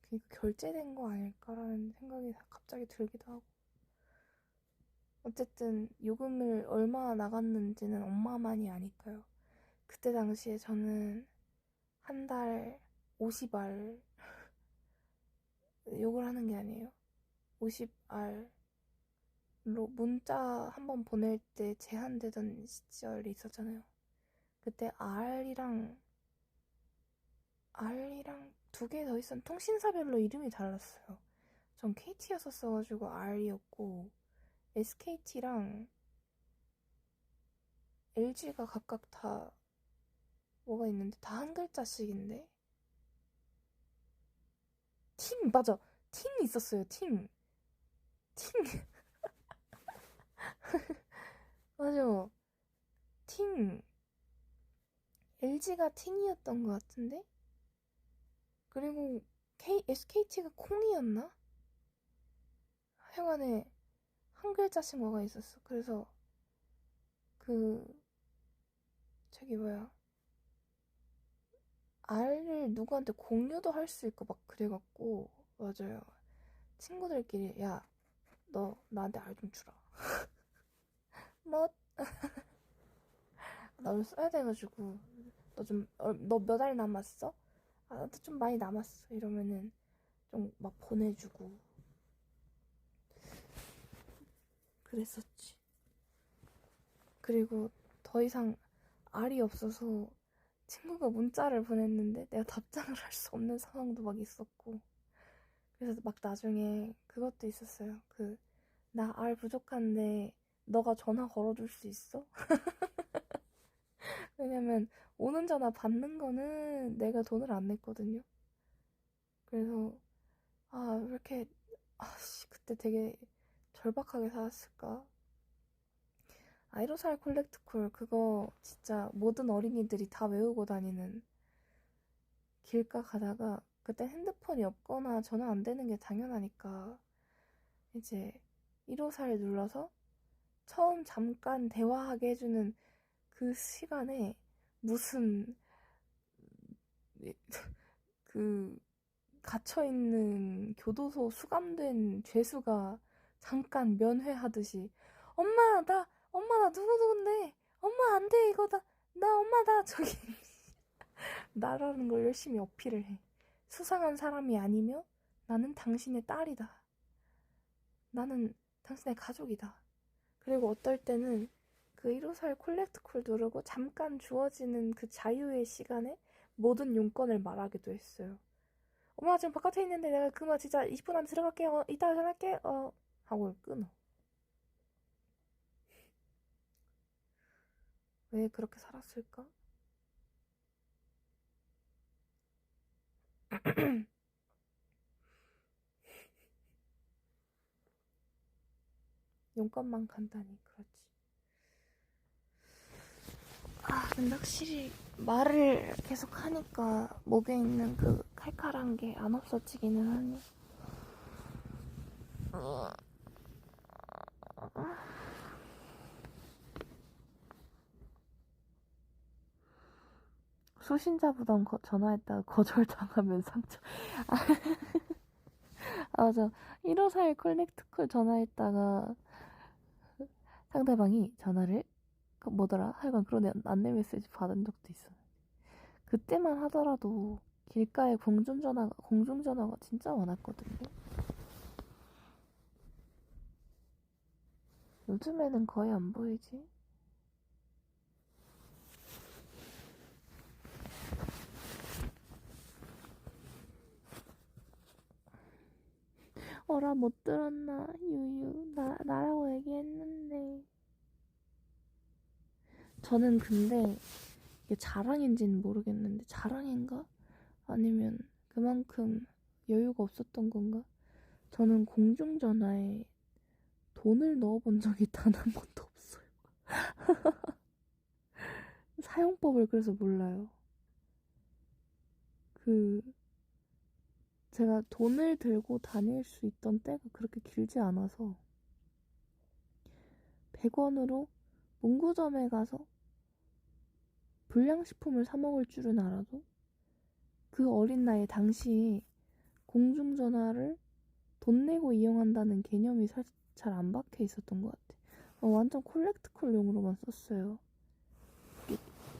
그게 결제된 거 아닐까라는 생각이 갑자기 들기도 하고. 어쨌든 요금을 얼마 나갔는지는 엄마만이 아니까요. 그때 당시에 저는 한 달 50알 욕을 하는 게 아니에요. 50알로 문자 한 번 보낼 때 제한되던 시절이 있었잖아요. 그때 R이랑 두 개 더 있었는데 통신사별로 이름이 달랐어요. 전 KT였었어가지고 R이었고 SKT랑 LG가 각각 다 뭐가 있는데 다 한 글자씩인데 팀 맞아 팀 있었어요. 팀 맞아 팀 LG가 팅이었던 것 같은데 그리고 SKT가 콩이었나? 하여간에 한 글자씩 뭐가 있었어. 그래서 그 저기 뭐야 R을 누구한테 공유도 할 수 있고 막 그래갖고 맞아요. 친구들끼리 야 너 나한테 R 좀 주라. 뭐 나를 써야 돼가지고 너 몇 알 남았어? 아 나도 좀 많이 남았어. 이러면은 좀 막 보내주고 그랬었지. 그리고 더 이상 R이 없어서 친구가 문자를 보냈는데 내가 답장을 할 수 없는 상황도 막 있었고 그래서 막 나중에 그것도 있었어요. 나 R 부족한데 너가 전화 걸어줄 수 있어? 왜냐면 오는 전화 받는 거는 내가 돈을 안 냈거든요. 그래서 왜 이렇게 그때 되게 절박하게 살았을까? 아이로살 콜렉트콜 그거 진짜 모든 어린이들이 다 외우고 다니는 길가 가다가 그때 핸드폰이 없거나 전화 안 되는 게 당연하니까 이제 1호사를 눌러서 처음 잠깐 대화하게 해주는 그 시간에 무슨 그 갇혀있는 교도소 수감된 죄수가 잠깐 면회하듯이 엄마 나 누구누군데 엄마 안 돼 이거 나 엄마 나 저기 나라는 걸 열심히 어필을 해. 수상한 사람이 아니며 나는 당신의 딸이다. 나는 당신의 가족이다. 그리고 어떨 때는 그 1호사의 콜렉트 콜 누르고 잠깐 주어지는 그 자유의 시간에 모든 용건을 말하기도 했어요. 엄마 지금 바깥에 있는데 내가 그만 진짜 20분 안에 들어갈게요. 이따가 전화할게. 하고 끊어. 왜 그렇게 살았을까? 용건만 간다니 그렇지. 근데 확실히 말을 계속 하니까 목에 있는 그 칼칼한 게 안 없어지기는 하네. 수신자부담 전화했다가 거절당하면 상처. 맞아. 1호사일 콜렉트콜 전화했다가 상대방이 전화를 뭐더라? 하여간 그런 안내 메시지 받은 적도 있어. 그때만 하더라도 길가에 공중전화가 진짜 많았거든요. 요즘에는 거의 안 보이지. 어라 못 들었나? 유유 나라고 얘기했는데. 저는 근데 이게 자랑인지는 모르겠는데 자랑인가? 아니면 그만큼 여유가 없었던 건가? 저는 공중전화에 돈을 넣어본 적이 단 한 번도 없어요. 사용법을 그래서 몰라요. 제가 돈을 들고 다닐 수 있던 때가 그렇게 길지 않아서 100원으로 문구점에 가서 불량식품을 사 먹을 줄은 알아도 그 어린 나이에 당시에 공중전화를 돈 내고 이용한다는 개념이 잘 안 박혀 있었던 것 같아. 완전 콜렉트콜용으로만 썼어요.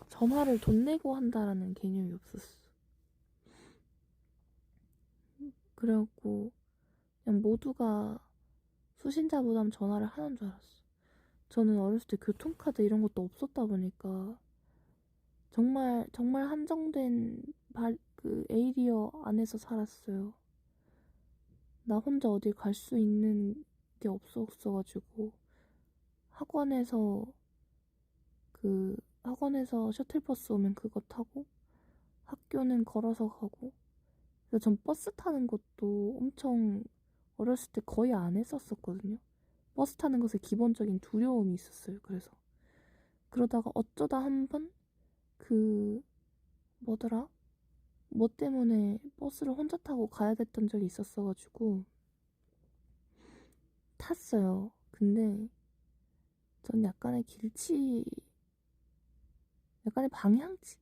전화를 돈 내고 한다라는 개념이 없었어. 그래갖고 그냥 모두가 수신자부담 전화를 하는 줄 알았어. 저는 어렸을 때 교통카드 이런 것도 없었다 보니까 정말 한정된 그 에이리어 안에서 살았어요. 나 혼자 어딜 갈 수 있는 게 없었어가지고 학원에서 셔틀버스 오면 그거 타고 학교는 걸어서 가고. 그래서 전 버스 타는 것도 엄청 어렸을 때 거의 안 했었거든요. 버스 타는 것에 기본적인 두려움이 있었어요. 그래서 그러다가 어쩌다 한번 뭐더라? 뭐 때문에 버스를 혼자 타고 가야 됐던 적이 있었어가지고 탔어요. 근데 전 약간의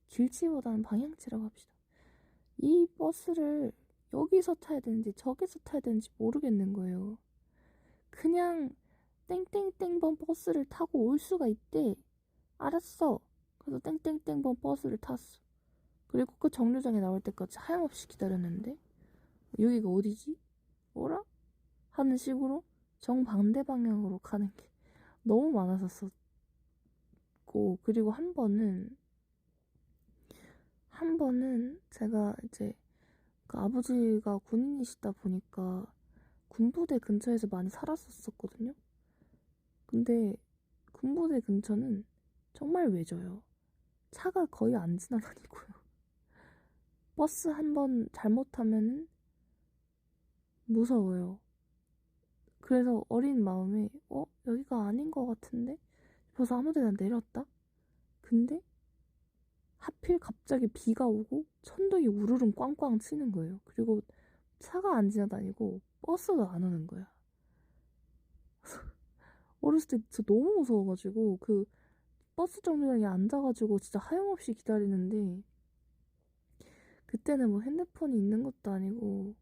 길치보다는 방향치라고 합시다. 이 버스를 여기서 타야 되는지 저기서 타야 되는지 모르겠는 거예요. 그냥 땡땡땡번 버스를 타고 올 수가 있대. 알았어. 그래서 땡땡땡번 버스를 탔어. 그리고 그 정류장에 나올 때까지 하염없이 기다렸는데 여기가 어디지? 뭐라? 하는 식으로 정반대 방향으로 가는 게 너무 많았었고, 그리고 한 번은 제가 이제 그 아버지가 군인이시다 보니까 군부대 근처에서 많이 살았었거든요. 근데 군부대 근처는 정말 외져요. 차가 거의 안 지나다니고요. 버스 한 번 잘못하면은 무서워요. 그래서 어린 마음에 여기가 아닌 것 같은데 싶어서 아무 데나 내렸다? 근데 하필 갑자기 비가 오고 천둥이 우르릉 꽝꽝 치는 거예요. 그리고 차가 안 지나다니고 버스도 안 오는 거야. 어렸을 때 진짜 너무 무서워가지고 그 버스 정류장에 앉아가지고 진짜 하염없이 기다리는데, 그때는 뭐 핸드폰이 있는 것도 아니고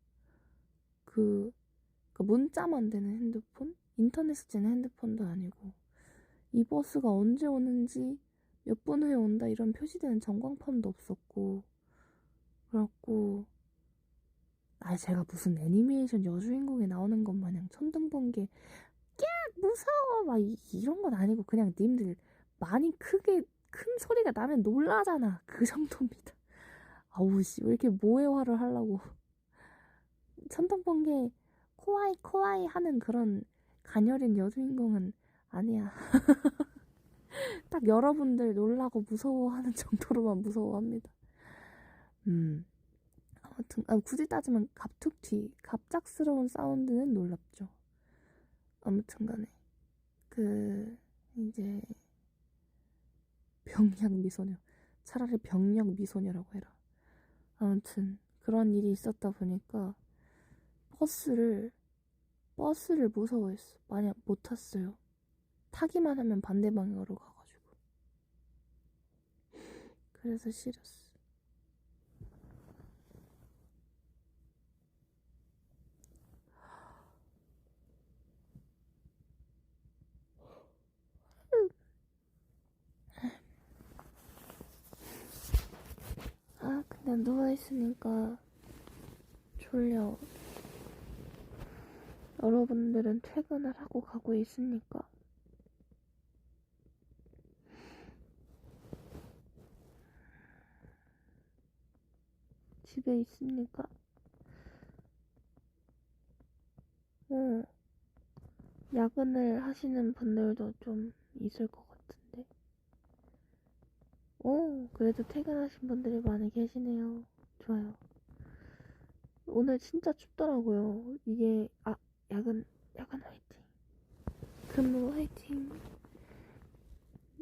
그러니까 문자만 되는 핸드폰? 인터넷 쓰는 핸드폰도 아니고 이 버스가 언제 오는지 몇 분 후에 온다 이런 표시되는 전광판도 없었고. 그래갖고 제가 무슨 애니메이션 여주인공에 나오는 것 마냥 천둥번개 무서워 막 이런 건 아니고 그냥 님들 많이 크게 큰 소리가 나면 놀라잖아, 그 정도입니다. 아우 씨, 왜 이렇게 모해화를 하려고. 천둥번개 코아이 코아이 하는 그런 가녀린 여주인공은 아니야. 딱 여러분들 놀라고 무서워하는 정도로만 무서워합니다. 아무튼 굳이 따지면 갑작스러운 사운드는 놀랍죠. 아무튼간에 이제 병약 미소녀, 차라리 병력 미소녀라고 해라. 아무튼 그런 일이 있었다 보니까 버스를 무서워했어. 만약 못 탔어요. 타기만 하면 반대 방향으로 가가지고. 그래서 싫었어. 그냥 누워있으니까 졸려. 여러분들은 퇴근을 하고 가고 있으니까. 집에 있으니까. 야근을 하시는 분들도 좀 있을 것 같은데. 그래도 퇴근하신 분들이 많이 계시네요. 좋아요. 오늘 진짜 춥더라고요. 이게, 야근 화이팅. 근무 화이팅.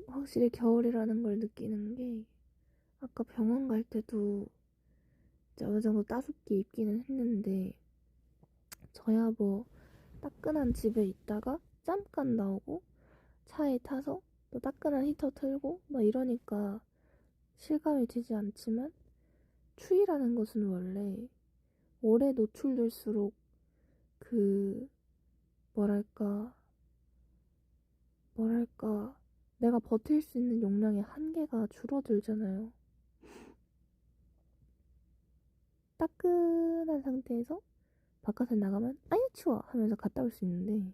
확실히 겨울이라는 걸 느끼는 게, 아까 병원 갈 때도 이제 어느 정도 따숩게 입기는 했는데, 저야 뭐 따끈한 집에 있다가 잠깐 나오고 차에 타서 또 따끈한 히터 틀고 막 이러니까 실감이 되지 않지만, 추위라는 것은 원래 오래 노출될수록 뭐랄까 뭐랄까, 내가 버틸 수 있는 용량의 한계가 줄어들잖아요. 따끈한 상태에서 바깥에 나가면 아유 추워 하면서 갔다 올 수 있는데,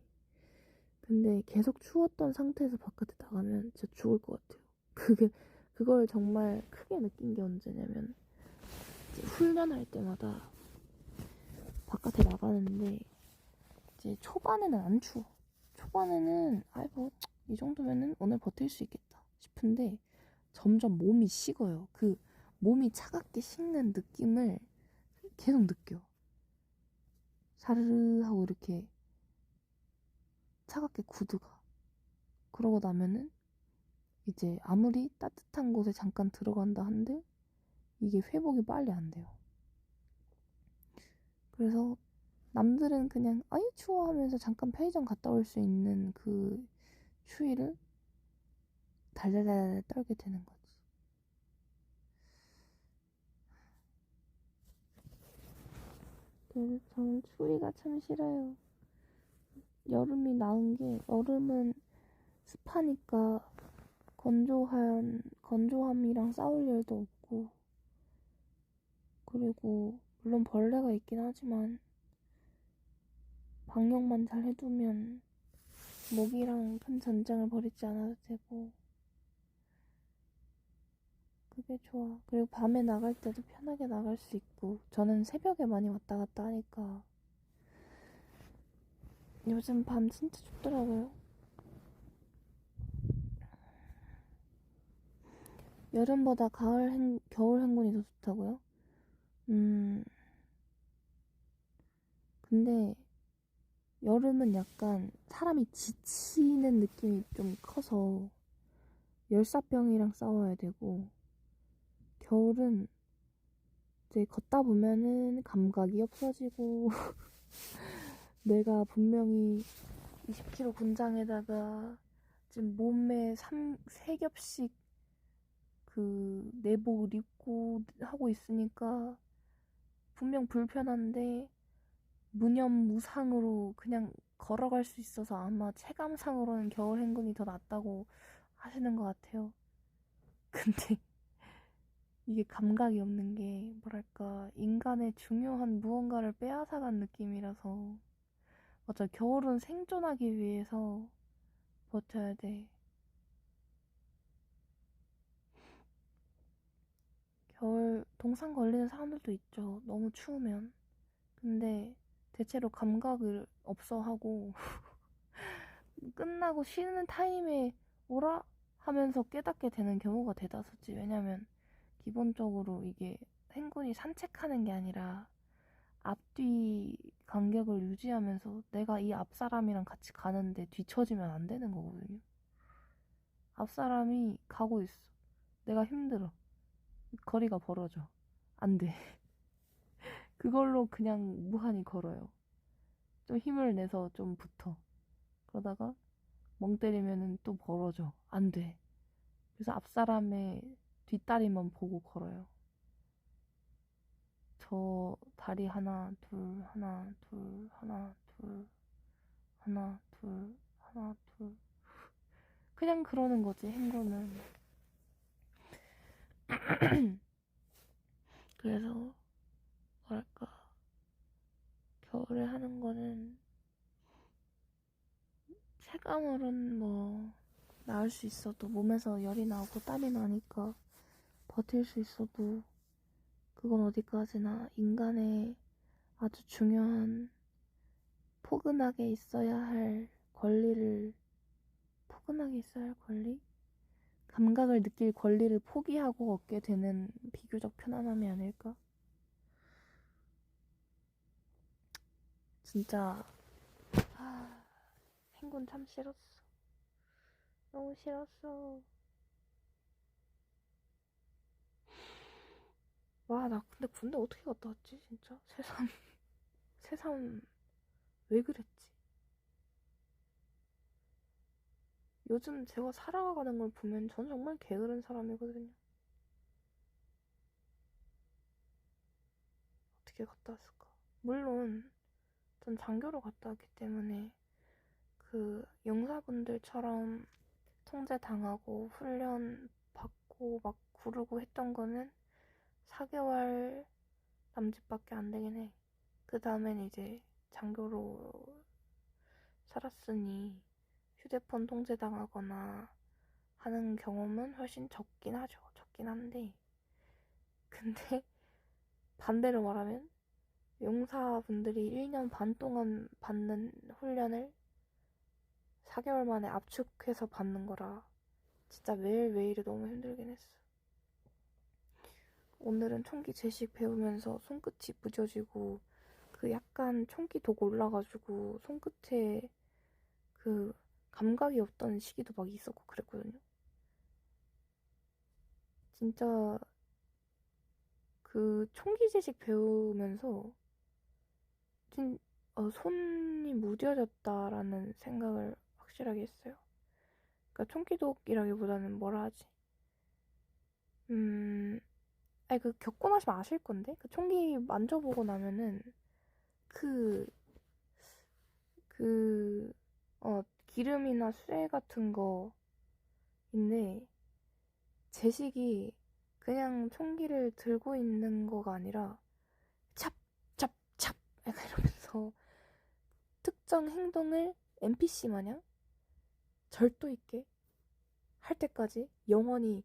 근데 계속 추웠던 상태에서 바깥에 나가면 진짜 죽을 것 같아요. 그걸 정말 크게 느낀 게 언제냐면, 이제 훈련할 때마다 바깥에 나가는데 이제 초반에는 안 추워. 초반에는 아이 뭐 이 정도면은 오늘 버틸 수 있겠다 싶은데 점점 몸이 식어요. 그 몸이 차갑게 식는 느낌을 계속 느껴. 사르르 하고 이렇게 차갑게 굳어가. 그러고 나면은 이제 아무리 따뜻한 곳에 잠깐 들어간다 한들 이게 회복이 빨리 안 돼요. 그래서 남들은 그냥 아이 추워 하면서 잠깐 편의점 갔다 올 수 있는 그 추위를 달달달 떨게 되는 거지. 그래서 저는 추위가 참 싫어요. 여름이 나은 게, 여름은 습하니까 건조함이랑 싸울 일도 없고, 그리고 물론 벌레가 있긴 하지만 방역만 잘 해두면 모기랑 큰 전쟁을 벌이지 않아도 되고, 그게 좋아. 그리고 밤에 나갈 때도 편하게 나갈 수 있고, 저는 새벽에 많이 왔다 갔다 하니까 요즘 밤 진짜 춥더라고요. 여름보다 겨울 행군이 더 좋다고요? 근데 여름은 약간 사람이 지치는 느낌이 좀 커서 열사병이랑 싸워야 되고, 겨울은 이제 걷다 보면은 감각이 없어지고 내가 분명히 20kg 군장에다가 지금 몸에 3겹씩 그 내복을 입고 하고 있으니까 분명 불편한데 무념무상으로 그냥 걸어갈 수 있어서 아마 체감상으로는 겨울 행군이 더 낫다고 하시는 것 같아요. 근데 이게 감각이 없는 게 뭐랄까, 인간의 중요한 무언가를 빼앗아간 느낌이라서. 맞아, 겨울은 생존하기 위해서 버텨야 돼. 겨울 동상 걸리는 사람들도 있죠, 너무 추우면. 근데 대체로 감각을 없어 하고 끝나고 쉬는 타임에 오라 하면서 깨닫게 되는 경우가 대다수지. 왜냐면 기본적으로 이게 행군이 산책하는 게 아니라 앞뒤 간격을 유지하면서 내가 이 앞 사람이랑 같이 가는데 뒤처지면 안 되는 거거든요. 앞 사람이 가고 있어. 내가 힘들어. 거리가 벌어져. 안 돼. 그걸로 그냥 무한히 걸어요. 좀 힘을 내서 좀 붙어. 그러다가 멍 때리면은 또 벌어져. 안 돼. 그래서 앞 사람의 뒷다리만 보고 걸어요. 저 다리 하나, 둘, 하나, 둘, 하나, 둘, 하나, 둘, 하나, 둘. 그냥 그러는 거지, 행군은. 그래서, 뭐랄까, 겨울에 하는 거는 체감으로는 뭐, 나을 수 있어도, 몸에서 열이 나고 땀이 나니까 버틸 수 있어도, 그건 어디까지나 인간의 아주 중요한 포근하게 있어야 할 권리를, 포근하게 있어야 할 권리? 감각을 느낄 권리를 포기하고 얻게 되는 비교적 편안함이 아닐까? 진짜 행군 참 싫었어. 너무 싫었어. 와, 나 근데 군대 어떻게 갔다 왔지? 진짜 새삼 왜 그랬지? 요즘 제가 살아가는 걸 보면 전 정말 게으른 사람이거든요. 어떻게 갔다 왔을까? 물론 전 장교로 갔다 왔기 때문에 그 용사분들처럼 통제당하고 훈련 받고 막 구르고 했던 거는 4개월 남짓밖에 안 되긴 해. 그 다음엔 이제 장교로 살았으니 휴대폰 통제당하거나 하는 경험은 훨씬 적긴 하죠. 적긴 한데. 근데 반대로 말하면 용사분들이 1년 반 동안 받는 훈련을 4개월 만에 압축해서 받는 거라 진짜 매일매일이 너무 힘들긴 했어. 오늘은 총기 제식 배우면서 손끝이 부져지고 그 약간 총기 독 올라가지고 손끝에 그 감각이 없던 시기도 막 있었고 그랬거든요. 진짜 그 총기 제식 배우면서 손이 무뎌졌다라는 생각을 확실하게 했어요. 그러니까 총기독이라기보다는 뭐라 하지? 아니 그 겪고 나시면 아실 건데 그 총기 만져보고 나면은 그 기름이나 쇠 같은 거인데 제식이 그냥 총기를 들고 있는 거가 아니라 찹, 찹, 찹 약간 이러면서 특정 행동을 NPC 마냥 절도 있게 할 때까지 영원히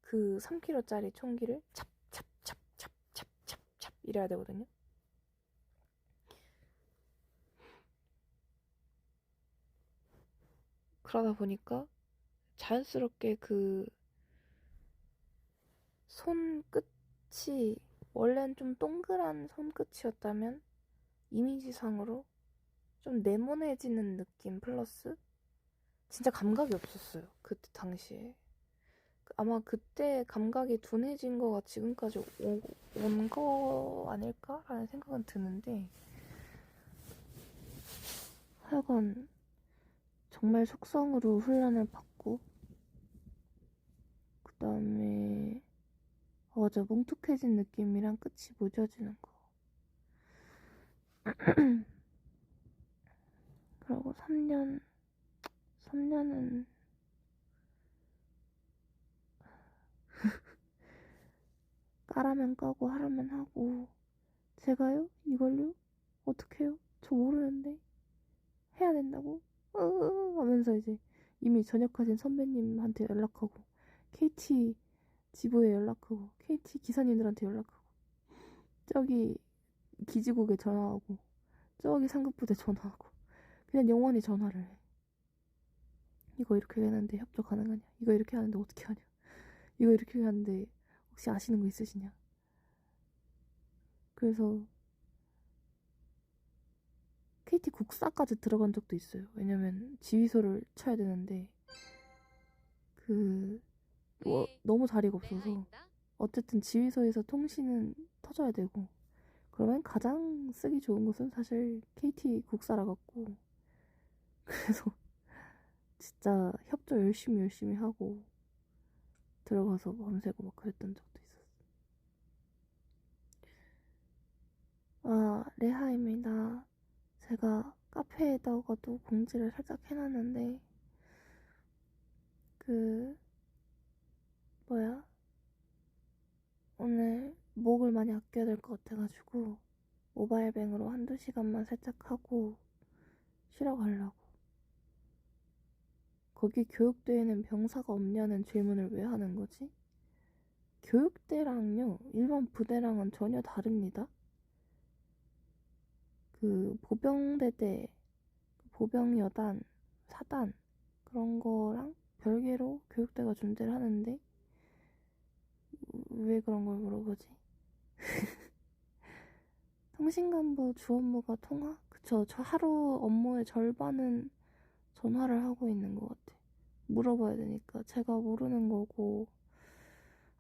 그 3kg짜리 총기를 찹, 찹, 찹, 찹, 찹, 찹, 찹 이래야 되거든요. 그러다 보니까 자연스럽게 그 손끝이 원래는 좀 동그란 손끝이었다면 이미지상으로 좀 네모내지는 느낌 플러스 진짜 감각이 없었어요. 그때 당시에. 아마 그때 감각이 둔해진 거가 지금까지 온 거 아닐까라는 생각은 드는데 하여간 정말 속성으로 훈련을 받고 그 다음에 맞아 뭉툭해진 느낌이랑 끝이 무뎌지는 거 그리고 3년은 까라면 까고 하라면 하고 제가요? 이걸요? 어떡해요? 저 모르는데 해야 된다고? 하면서 이제 이미 전역하신 선배님한테 연락하고 KT 지부에 연락하고 KT 기사님들한테 연락하고 저기 기지국에 전화하고 저기 상급부대 전화하고 그냥 영원히 전화를 해. 이거 이렇게 되는데 협조 가능하냐? 이거 이렇게 하는데 어떻게 하냐? 이거 이렇게 하는데 혹시 아시는 거 있으시냐? 그래서 KT 국사까지 들어간 적도 있어요. 왜냐면 지휘소를 쳐야 되는데 너무 자리가 없어서 어쨌든 지휘소에서 통신은 터져야 되고 그러면 가장 쓰기 좋은 곳은 사실 KT 국사라 갖고 그래서 진짜 협조 열심히 하고 들어가서 밤새고 막 그랬던 적도 있었어. 아, 레하입니다. 제가 카페에다가도 공지를 살짝 해놨는데 오늘 목을 많이 아껴야 될 것 같아가지고 모바일뱅으로 1~2시간만 살짝 하고 쉬러 가려고. 거기 교육대에는 병사가 없냐는 질문을 왜 하는 거지? 교육대랑요 일반 부대랑은 전혀 다릅니다. 그 보병대대, 보병여단, 사단 그런 거랑 별개로 교육대가 존재를 하는데 왜 그런 걸 물어보지? 통신간부 주 업무가 통화? 그쵸. 저 하루 업무의 절반은 전화를 하고 있는 것 같아. 물어봐야 되니까 제가 모르는 거고.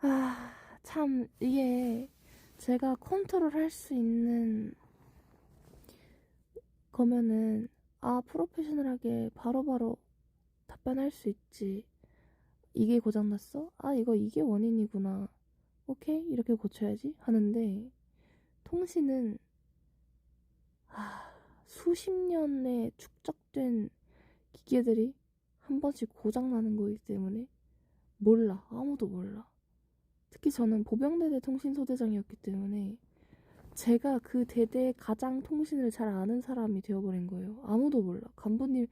아, 참 이게 제가 컨트롤 할 수 있는 거면은 프로페셔널하게 바로바로 답변할 수 있지. 이게 고장났어? 이게 원인이구나. 오케이, 이렇게 고쳐야지 하는데 통신은 수십 년에 축적된 기계들이 한 번씩 고장나는 거기 때문에 몰라. 아무도 몰라. 특히 저는 보병대대 통신소대장이었기 때문에 제가 그 대대의 가장 통신을 잘 아는 사람이 되어버린 거예요. 아무도 몰라. 간부님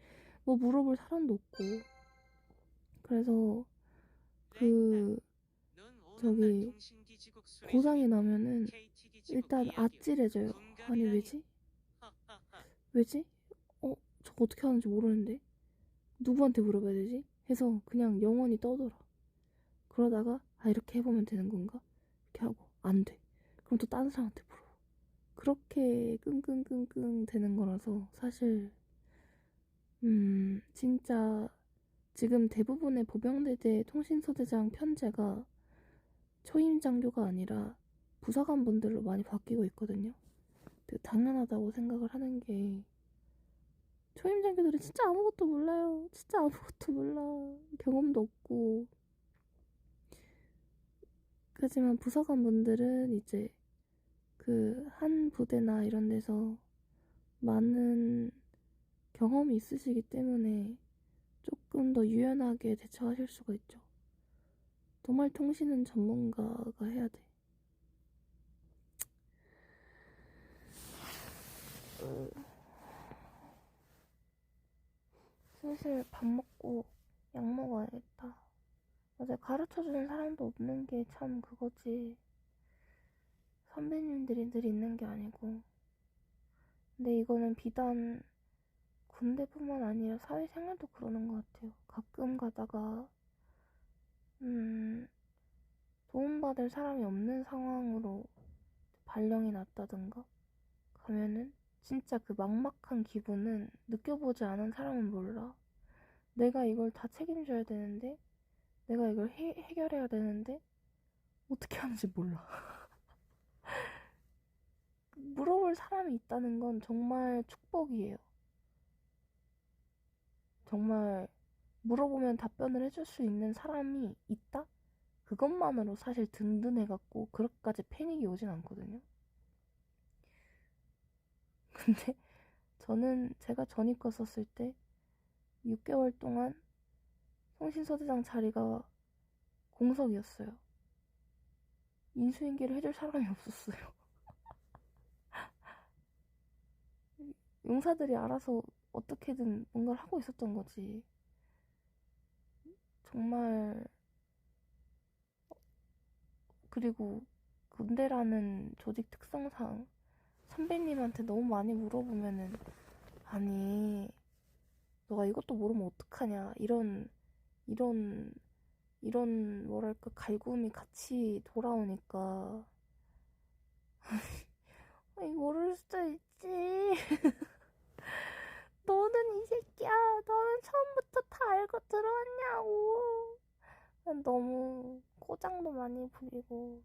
뭐 물어볼 사람도 없고. 그래서 그 저기 고장이 나면은 일단 아찔해져요. 아니 왜지? 왜지? 저거 어떻게 하는지 모르는데 누구한테 물어봐야 되지? 해서 그냥 영원히 떠돌아. 그러다가 이렇게 해보면 되는 건가? 이렇게 하고 안 돼. 그럼 또 다른 사람한테 물어. 그렇게 끙끙끙끙 되는 거라서 사실 진짜 지금 대부분의 보병대대 통신소대장 편제가 초임 장교가 아니라 부사관분들로 많이 바뀌고 있거든요. 되게 당연하다고 생각을 하는 게 초임 장교들은 진짜 아무것도 몰라요. 진짜 아무것도 몰라. 경험도 없고. 하지만 부사관분들은 이제 그 한 부대나 이런 데서 많은 경험이 있으시기 때문에 조금 더 유연하게 대처하실 수가 있죠. 정말 통신은 전문가가 해야 돼. 슬슬 밥 먹고 약 먹어야겠다. 어제 가르쳐주는 사람도 없는 게 참 그거지. 선배님들이 늘 있는 게 아니고. 근데 이거는 비단 군대뿐만 아니라 사회생활도 그러는 것 같아요. 가끔 가다가 도움받을 사람이 없는 상황으로 발령이 났다든가 가면은 진짜 그 막막한 기분은 느껴보지 않은 사람은 몰라. 내가 이걸 다 책임져야 되는데 내가 이걸 해결해야 되는데 어떻게 하는지 몰라. 물어볼 사람이 있다는 건 정말 축복이에요. 정말 물어보면 답변을 해줄 수 있는 사람이 있다? 그것만으로 사실 든든해갖고 그렇게까지 패닉이 오진 않거든요. 근데 저는 제가 전입과 썼을 때 6개월 동안 통신소대장 자리가 공석이었어요. 인수인계를 해줄 사람이 없었어요. 용사들이 알아서 어떻게든 뭔가를 하고 있었던 거지. 정말. 그리고 군대라는 조직 특성상 선배님한테 너무 많이 물어보면은 아니 너가 이것도 모르면 어떡하냐 이런 뭐랄까 갈굼이 같이 돌아오니까 아니 모를 수도 있지. 너는 이 새끼야 너는 처음부터 다 알고 들어왔냐고. 너무 꼬장도 많이 부리고.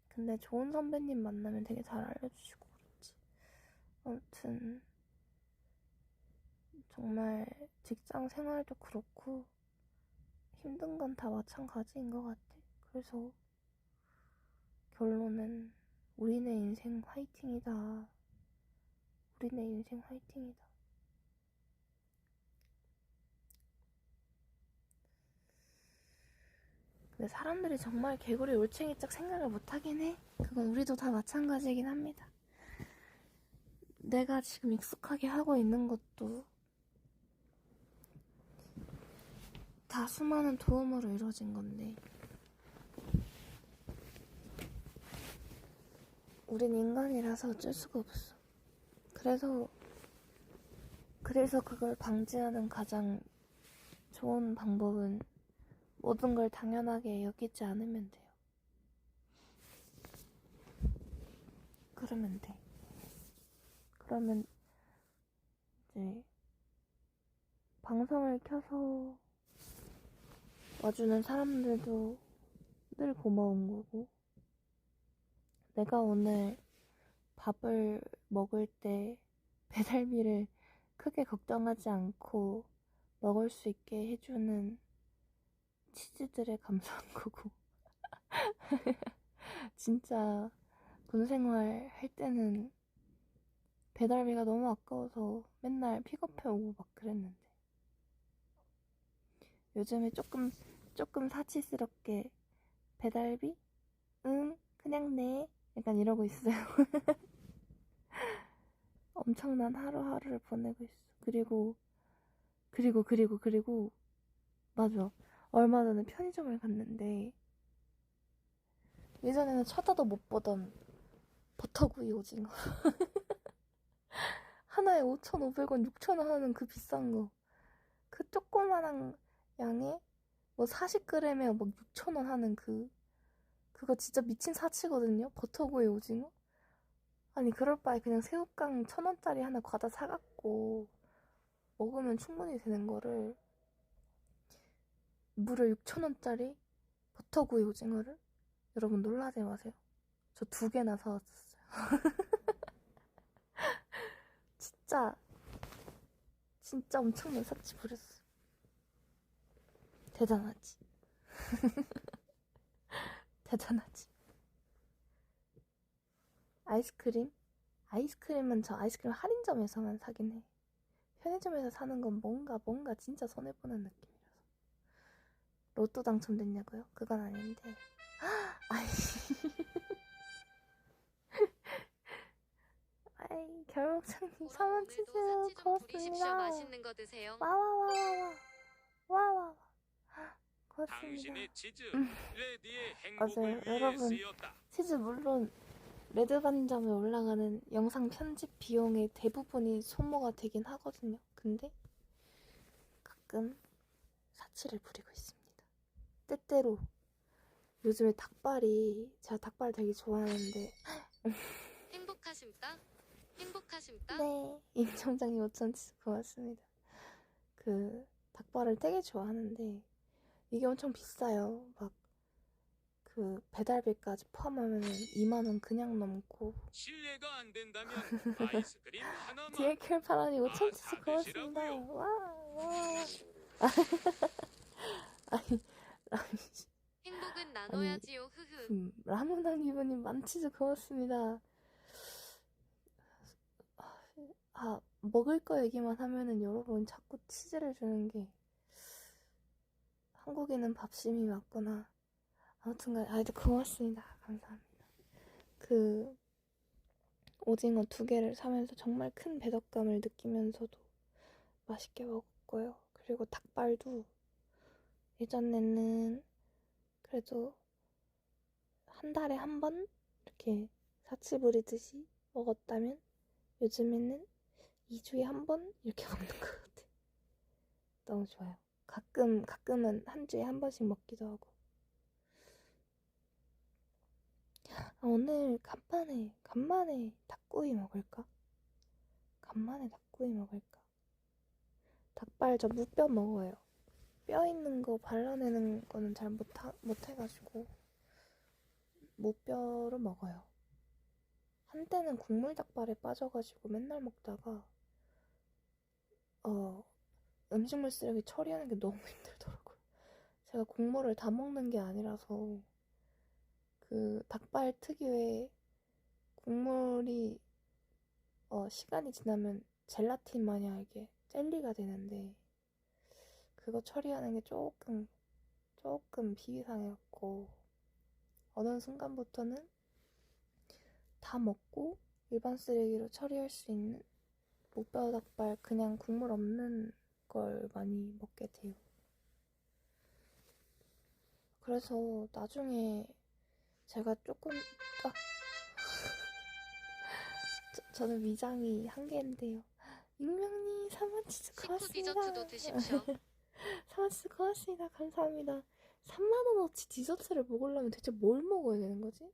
근데 좋은 선배님 만나면 되게 잘 알려주시고 그렇지. 아무튼 정말 직장 생활도 그렇고 힘든 건 다 마찬가지인 것 같아. 그래서 결론은 우리네 인생 화이팅이다. 우리네 인생 화이팅이다. 근데 사람들이 정말 개구리 올챙이 짝 생각을 못하긴 해. 그건 우리도 다 마찬가지긴 합니다. 내가 지금 익숙하게 하고 있는 것도 다 수많은 도움으로 이루어진 건데 우린 인간이라서 어쩔 수가 없어. 그래서 그걸 방지하는 가장 좋은 방법은 모든 걸 당연하게 여기지 않으면 돼요. 그러면 돼. 그러면 이제 방송을 켜서 와주는 사람들도 늘 고마운 거고, 내가 오늘 밥을 먹을 때 배달비를 크게 걱정하지 않고 먹을 수 있게 해주는 치즈들에 감사한 거고. 진짜 군생활 할 때는 배달비가 너무 아까워서 맨날 픽업해 오고 막 그랬는데 요즘에 조금 사치스럽게 배달비? 응, 그냥 내. 약간 이러고 있어요. 엄청난 하루하루를 보내고 있어. 그리고, 맞아. 얼마 전에 편의점을 갔는데, 예전에는 쳐다도 못 보던 버터구이 오징어. 하나에 5,500원, 6,000원 하는 그 비싼 거. 그 조그만한 양에 뭐 40g에 막 6,000원 하는 그거 진짜 미친 사치거든요? 버터구이 오징어? 아니, 그럴 바에 그냥 새우깡 1,000원짜리 하나 과자 사갖고 먹으면 충분히 되는 거를 무려 6,000원짜리 버터구이 오징어를? 여러분 놀라지 마세요. 저 2개나 사왔었어요. 진짜 엄청난 사치 부렸어. 대단하지. 대단하지. 아이스크림? 아이스크림은 저 아이스크림 할인점에서만 사긴 해. 편의점에서 사는 건 뭔가 진짜 손해보는 느낌이라서. 로또 당첨됐냐고요? 그건 아닌데. 아이, 아이 결국장님 4만 치즈 오늘도 사치 좀 부리십시오. 고맙습니다. 맛있는 거 드세요. 와와와와와와와 고맙습니다. 당신의 치즈 레디의 맞아요. 행복을 위해 여러분 쓰였다. 치즈 물론 레드 반점에 올라가는 영상 편집 비용의 대부분이 소모가 되긴 하거든요. 근데 가끔 사치를 부리고 있습니다. 때때로 요즘에 제가 닭발 되게 좋아하는데 행복하십니까? 행복하십니까? 네 임청장님 5천 치즈 고맙습니다. 그 닭발을 되게 좋아하는데 이게 엄청 비싸요. 막 그 배달비까지 포함하면 2만원 그냥 넘고 실례가 안 된다면 아이스크림 하나만. 디에켈 파라니 5천 치즈 다 고맙습니다. 드시라고요. 와 아니 행복은 나눠야지요. 흐흐. 라무당 기분님 만치즈 고맙습니다. 먹을 거 얘기만 하면은 여러분 자꾸 치즈를 주는 게 한국인은 밥심이 맞구나. 아무튼간 아이들 고맙습니다. 감사합니다. 그 오징어 2개를 사면서 정말 큰 배덕감을 느끼면서도 맛있게 먹었고요. 그리고 닭발도 예전에는 그래도 한 달에 한 번 이렇게 사치 부리듯이 먹었다면 요즘에는 2주에 한 번 이렇게 먹는 것 같아요. 너무 좋아요. 가끔은 한 주에 한 번씩 먹기도 하고. 오늘 간만에 닭구이 먹을까? 닭발 저 무뼈 먹어요. 뼈 있는 거 발라내는 거는 잘 못해가지고 무뼈로 먹어요. 한때는 국물 닭발에 빠져가지고 맨날 먹다가 음식물 쓰레기 처리하는 게 너무 힘들더라고요. 제가 국물을 다 먹는 게 아니라서 그 닭발 특유의 국물이 시간이 지나면 젤라틴 마냥 이게 젤리가 되는데 그거 처리하는 게 조금 비위상해갖고 어느 순간부터는 다 먹고 일반 쓰레기로 처리할 수 있는 무뼈 닭발 그냥 국물 없는 걸 많이 먹게 돼요. 그래서 나중에 제가 조금 저는 위장이 한계인데요. 익명님 3만 치즈 고맙습니다. 식후 디저트도 드십시오. 3만 치즈 고맙습니다. 감사합니다. 3만원어치 디저트를 먹으려면 대체 뭘 먹어야 되는 거지?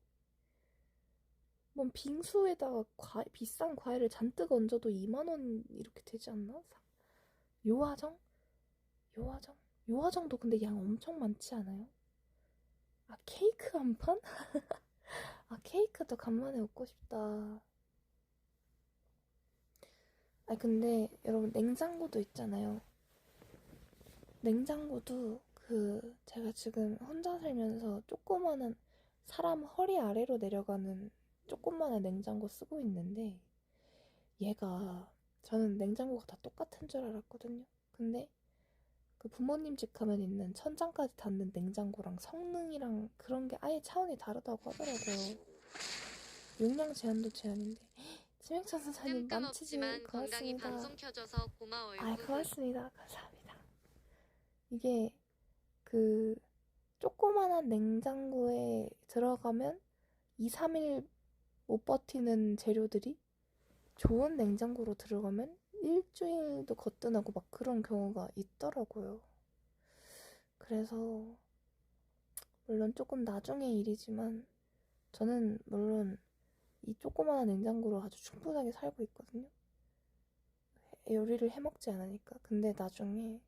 뭔 빙수에다가 비싼 과일을 잔뜩 얹어도 2만원 이렇게 되지 않나? 요화정? 요화정도 근데 양 엄청 많지 않아요? 케이크 한 판? 케이크도 간만에 먹고 싶다. 근데 여러분 냉장고도 있잖아요. 냉장고도 제가 지금 혼자 살면서 조그마한 사람 허리 아래로 내려가는 조그마한 냉장고 쓰고 있는데 저는 냉장고가 다 똑같은 줄 알았거든요. 근데 그 부모님 집 가면 있는 천장까지 닿는 냉장고랑 성능이랑 그런 게 아예 차원이 다르다고 하더라고요. 용량 제한도 제한인데. 지명찬 선사님 만치즈 뜬금없지만 건강히 고맙습니다. 방송 켜줘서 고마워요. 아, 고맙습니다. 감사합니다. 이게 그 조그만한 냉장고에 들어가면 2, 3일 못 버티는 재료들이 좋은 냉장고로 들어가면 일주일도 거뜬하고 막 그런 경우가 있더라고요. 그래서 물론 조금 나중의 일이지만 저는 물론 이 조그마한 냉장고로 아주 충분하게 살고 있거든요. 요리를 해먹지 않으니까. 근데 나중에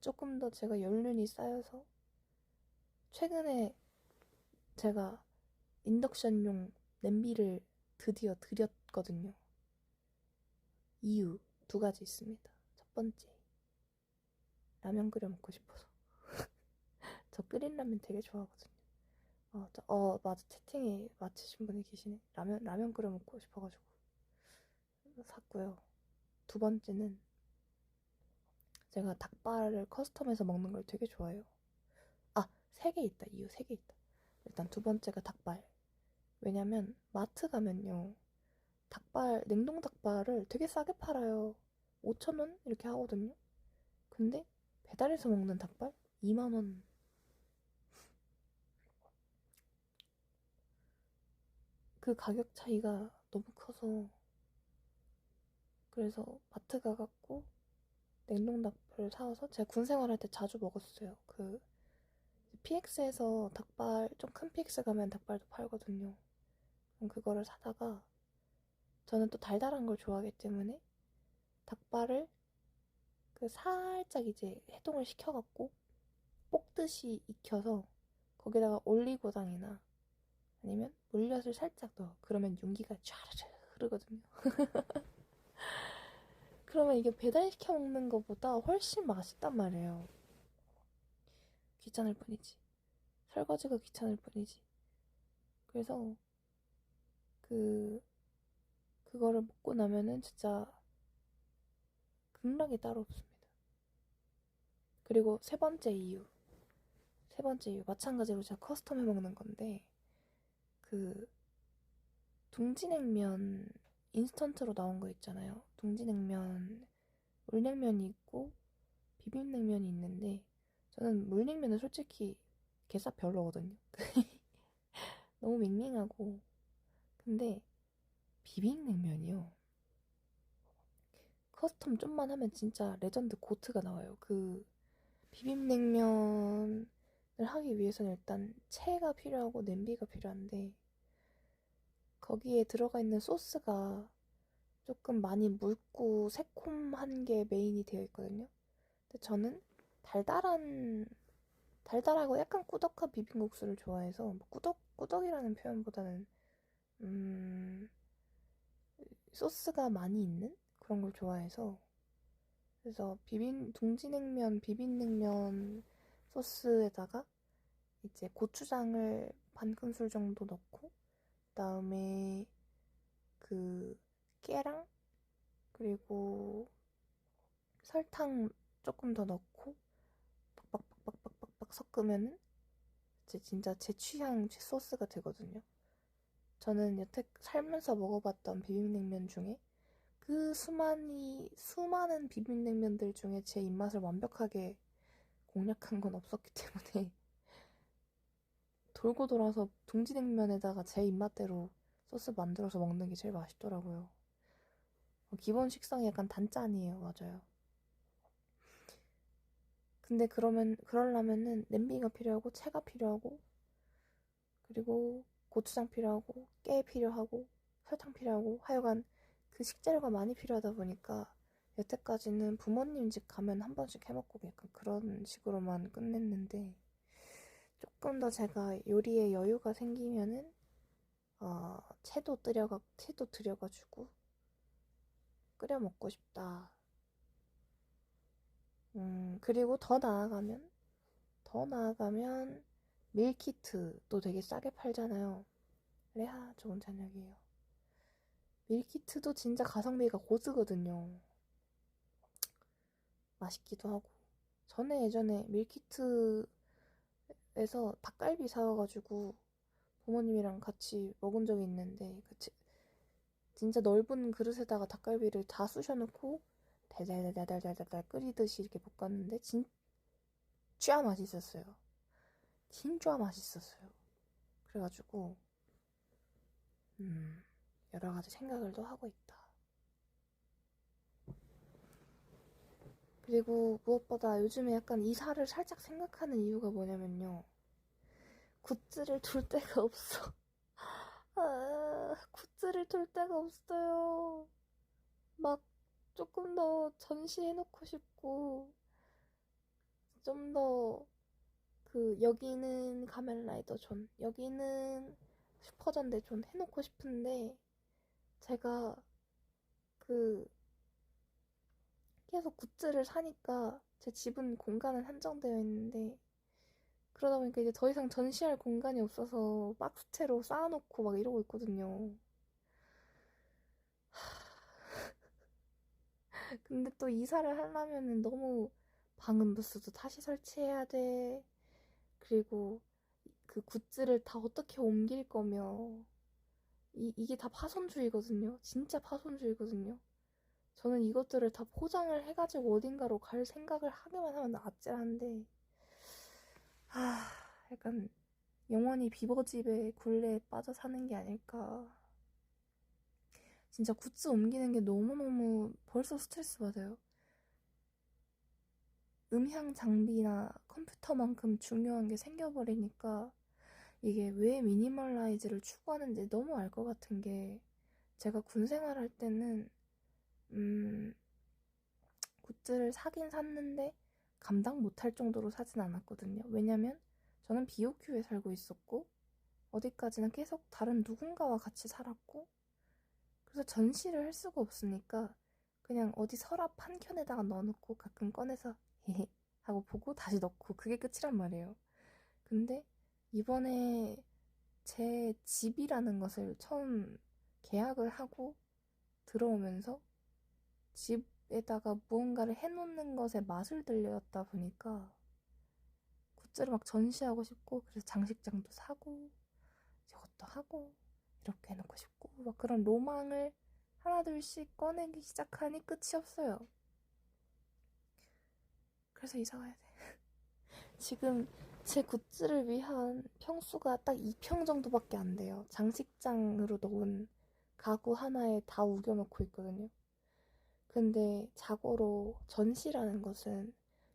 조금 더 제가 연륜이 쌓여서 최근에 제가 인덕션용 냄비를 드디어 드렸거든요. 이유 2가지 있습니다. 첫 번째, 라면 끓여 먹고 싶어서. 저 끓인 라면 되게 좋아하거든요. 맞아. 채팅에 맞히신 분이 계시네. 라면 끓여 먹고 싶어가지고 샀고요. 2번째는 제가 닭발을 커스텀해서 먹는 걸 되게 좋아해요. 3개 있다. 이유 3개 있다. 일단 2번째가 닭발. 왜냐면 마트 가면요. 냉동 닭발을 되게 싸게 팔아요. 5,000원? 이렇게 하거든요. 근데 배달해서 먹는 닭발? 2만원. 그 가격 차이가 너무 커서 그래서 마트 가갖고 냉동 닭발을 사와서 제가 군 생활할 때 자주 먹었어요. 그 PX에서 닭발, 좀 큰 PX 가면 닭발도 팔거든요. 그럼 그거를 사다가 저는 또 달달한 걸 좋아하기 때문에 닭발을 그 살짝 이제 해동을 시켜갖고 볶듯이 익혀서 거기다가 올리고당이나 아니면 물엿을 살짝 넣어. 그러면 윤기가 촤르르 흐르거든요. 그러면 이게 배달시켜 먹는 것보다 훨씬 맛있단 말이에요. 귀찮을 뿐이지. 설거지가 귀찮을 뿐이지. 그래서 그거를 먹고 나면은 진짜 극락이 따로 없습니다. 그리고 세 번째 이유 마찬가지로 제가 커스텀 해 먹는 건데 그 둥지냉면 인스턴트로 나온 거 있잖아요. 둥지냉면 물냉면이 있고 비빔냉면이 있는데 저는 물냉면은 솔직히 개싹 별로거든요. 너무 밍밍하고. 근데 비빔냉면이요. 커스텀 좀만 하면 진짜 레전드 고트가 나와요. 그 비빔냉면을 하기 위해서는 일단 채가 필요하고 냄비가 필요한데 거기에 들어가 있는 소스가 조금 많이 묽고 새콤한 게 메인이 되어 있거든요. 근데 저는 달달하고 약간 꾸덕한 비빔국수를 좋아해서 뭐 꾸덕이라는 표현보다는 소스가 많이 있는 그런 걸 좋아해서 그래서 둥지냉면 비빔냉면 소스에다가 이제 고추장을 반 큰술 정도 넣고 그다음에 그 깨랑 그리고 설탕 조금 더 넣고 빡빡빡빡빡빡 섞으면은 이제 진짜 제 취향 소스가 되거든요. 저는 여태 살면서 먹어봤던 비빔냉면 중에 그 수많은 비빔냉면들 중에 제 입맛을 완벽하게 공략한 건 없었기 때문에 돌고 돌아서 둥지냉면에다가 제 입맛대로 소스 만들어서 먹는 게 제일 맛있더라고요. 기본 식성이 약간 단짠이에요. 맞아요. 근데 그러려면은 냄비가 필요하고 채가 필요하고 그리고 고추장 필요하고 깨 필요하고 설탕 필요하고 하여간 그 식재료가 많이 필요하다 보니까 여태까지는 부모님 집 가면 한 번씩 해먹고 약간 그런 식으로만 끝냈는데 조금 더 제가 요리에 여유가 생기면은 채도 들여가지고 끓여 먹고 싶다. 그리고 더 나아가면 밀키트도 되게 싸게 팔잖아요. 레하 좋은 저녁이에요. 밀키트도 진짜 가성비가 고스거든요. 맛있기도 하고 전에 예전에 밀키트에서 닭갈비 사와가지고 부모님이랑 같이 먹은 적이 있는데 진짜 넓은 그릇에다가 닭갈비를 다 쑤셔놓고 달달달달달달달 끓이듯이 이렇게 볶았는데 진짜 맛있었어요. 진짜 맛있었어요. 그래가지고 여러 가지 생각을 또 하고 있다. 그리고 무엇보다 요즘에 약간 이사를 살짝 생각하는 이유가 뭐냐면요. 굿즈를 둘 데가 없어. 굿즈를 둘 데가 없어요. 막 조금 더 전시해놓고 싶고, 좀 더 여기는 가면라이더 존, 여기는 슈퍼전대 존 해놓고 싶은데, 제가 계속 굿즈를 사니까 제 집은 공간은 한정되어 있는데, 그러다 보니까 이제 더 이상 전시할 공간이 없어서 박스채로 쌓아놓고 막 이러고 있거든요. 근데 또 이사를 하려면은 너무 방음 부스도 다시 설치해야 돼. 그리고 그 굿즈를 다 어떻게 옮길 거며. 이게 다 파손주의거든요. 진짜 파손주의거든요. 저는 이것들을 다 포장을 해가지고 어딘가로 갈 생각을 하기만 하면 아찔한데, 약간 영원히 비버집의 굴레에 빠져 사는 게 아닐까. 진짜 굿즈 옮기는 게 너무너무 벌써 스트레스 받아요. 음향 장비나 컴퓨터만큼 중요한 게 생겨버리니까 이게 왜 미니멀라이즈를 추구하는지 너무 알 것 같은 게, 제가 군 생활할 때는 굿즈를 사긴 샀는데 감당 못할 정도로 사진 않았거든요. 왜냐면 저는 BOQ에 살고 있었고 어디까지나 계속 다른 누군가와 같이 살았고, 그래서 전시를 할 수가 없으니까 그냥 어디 서랍 한 켠에다가 넣어놓고 가끔 꺼내서 헤헤 하고 보고 다시 넣고, 그게 끝이란 말이에요. 근데 이번에 제 집이라는 것을 처음 계약을 하고 들어오면서 집에다가 무언가를 해놓는 것에 맛을 들렸다 보니까 굿즈를 막 전시하고 싶고, 그래서 장식장도 사고 저것도 하고 이렇게 해놓고 싶고, 막 그런 로망을 하나둘씩 꺼내기 시작하니 끝이 없어요. 그래서 이사 가야 돼. 지금 제 굿즈를 위한 평수가 딱 2평 정도밖에 안 돼요. 장식장으로 넣은 가구 하나에 다 우겨놓고 있거든요. 근데 자고로 전시라는 것은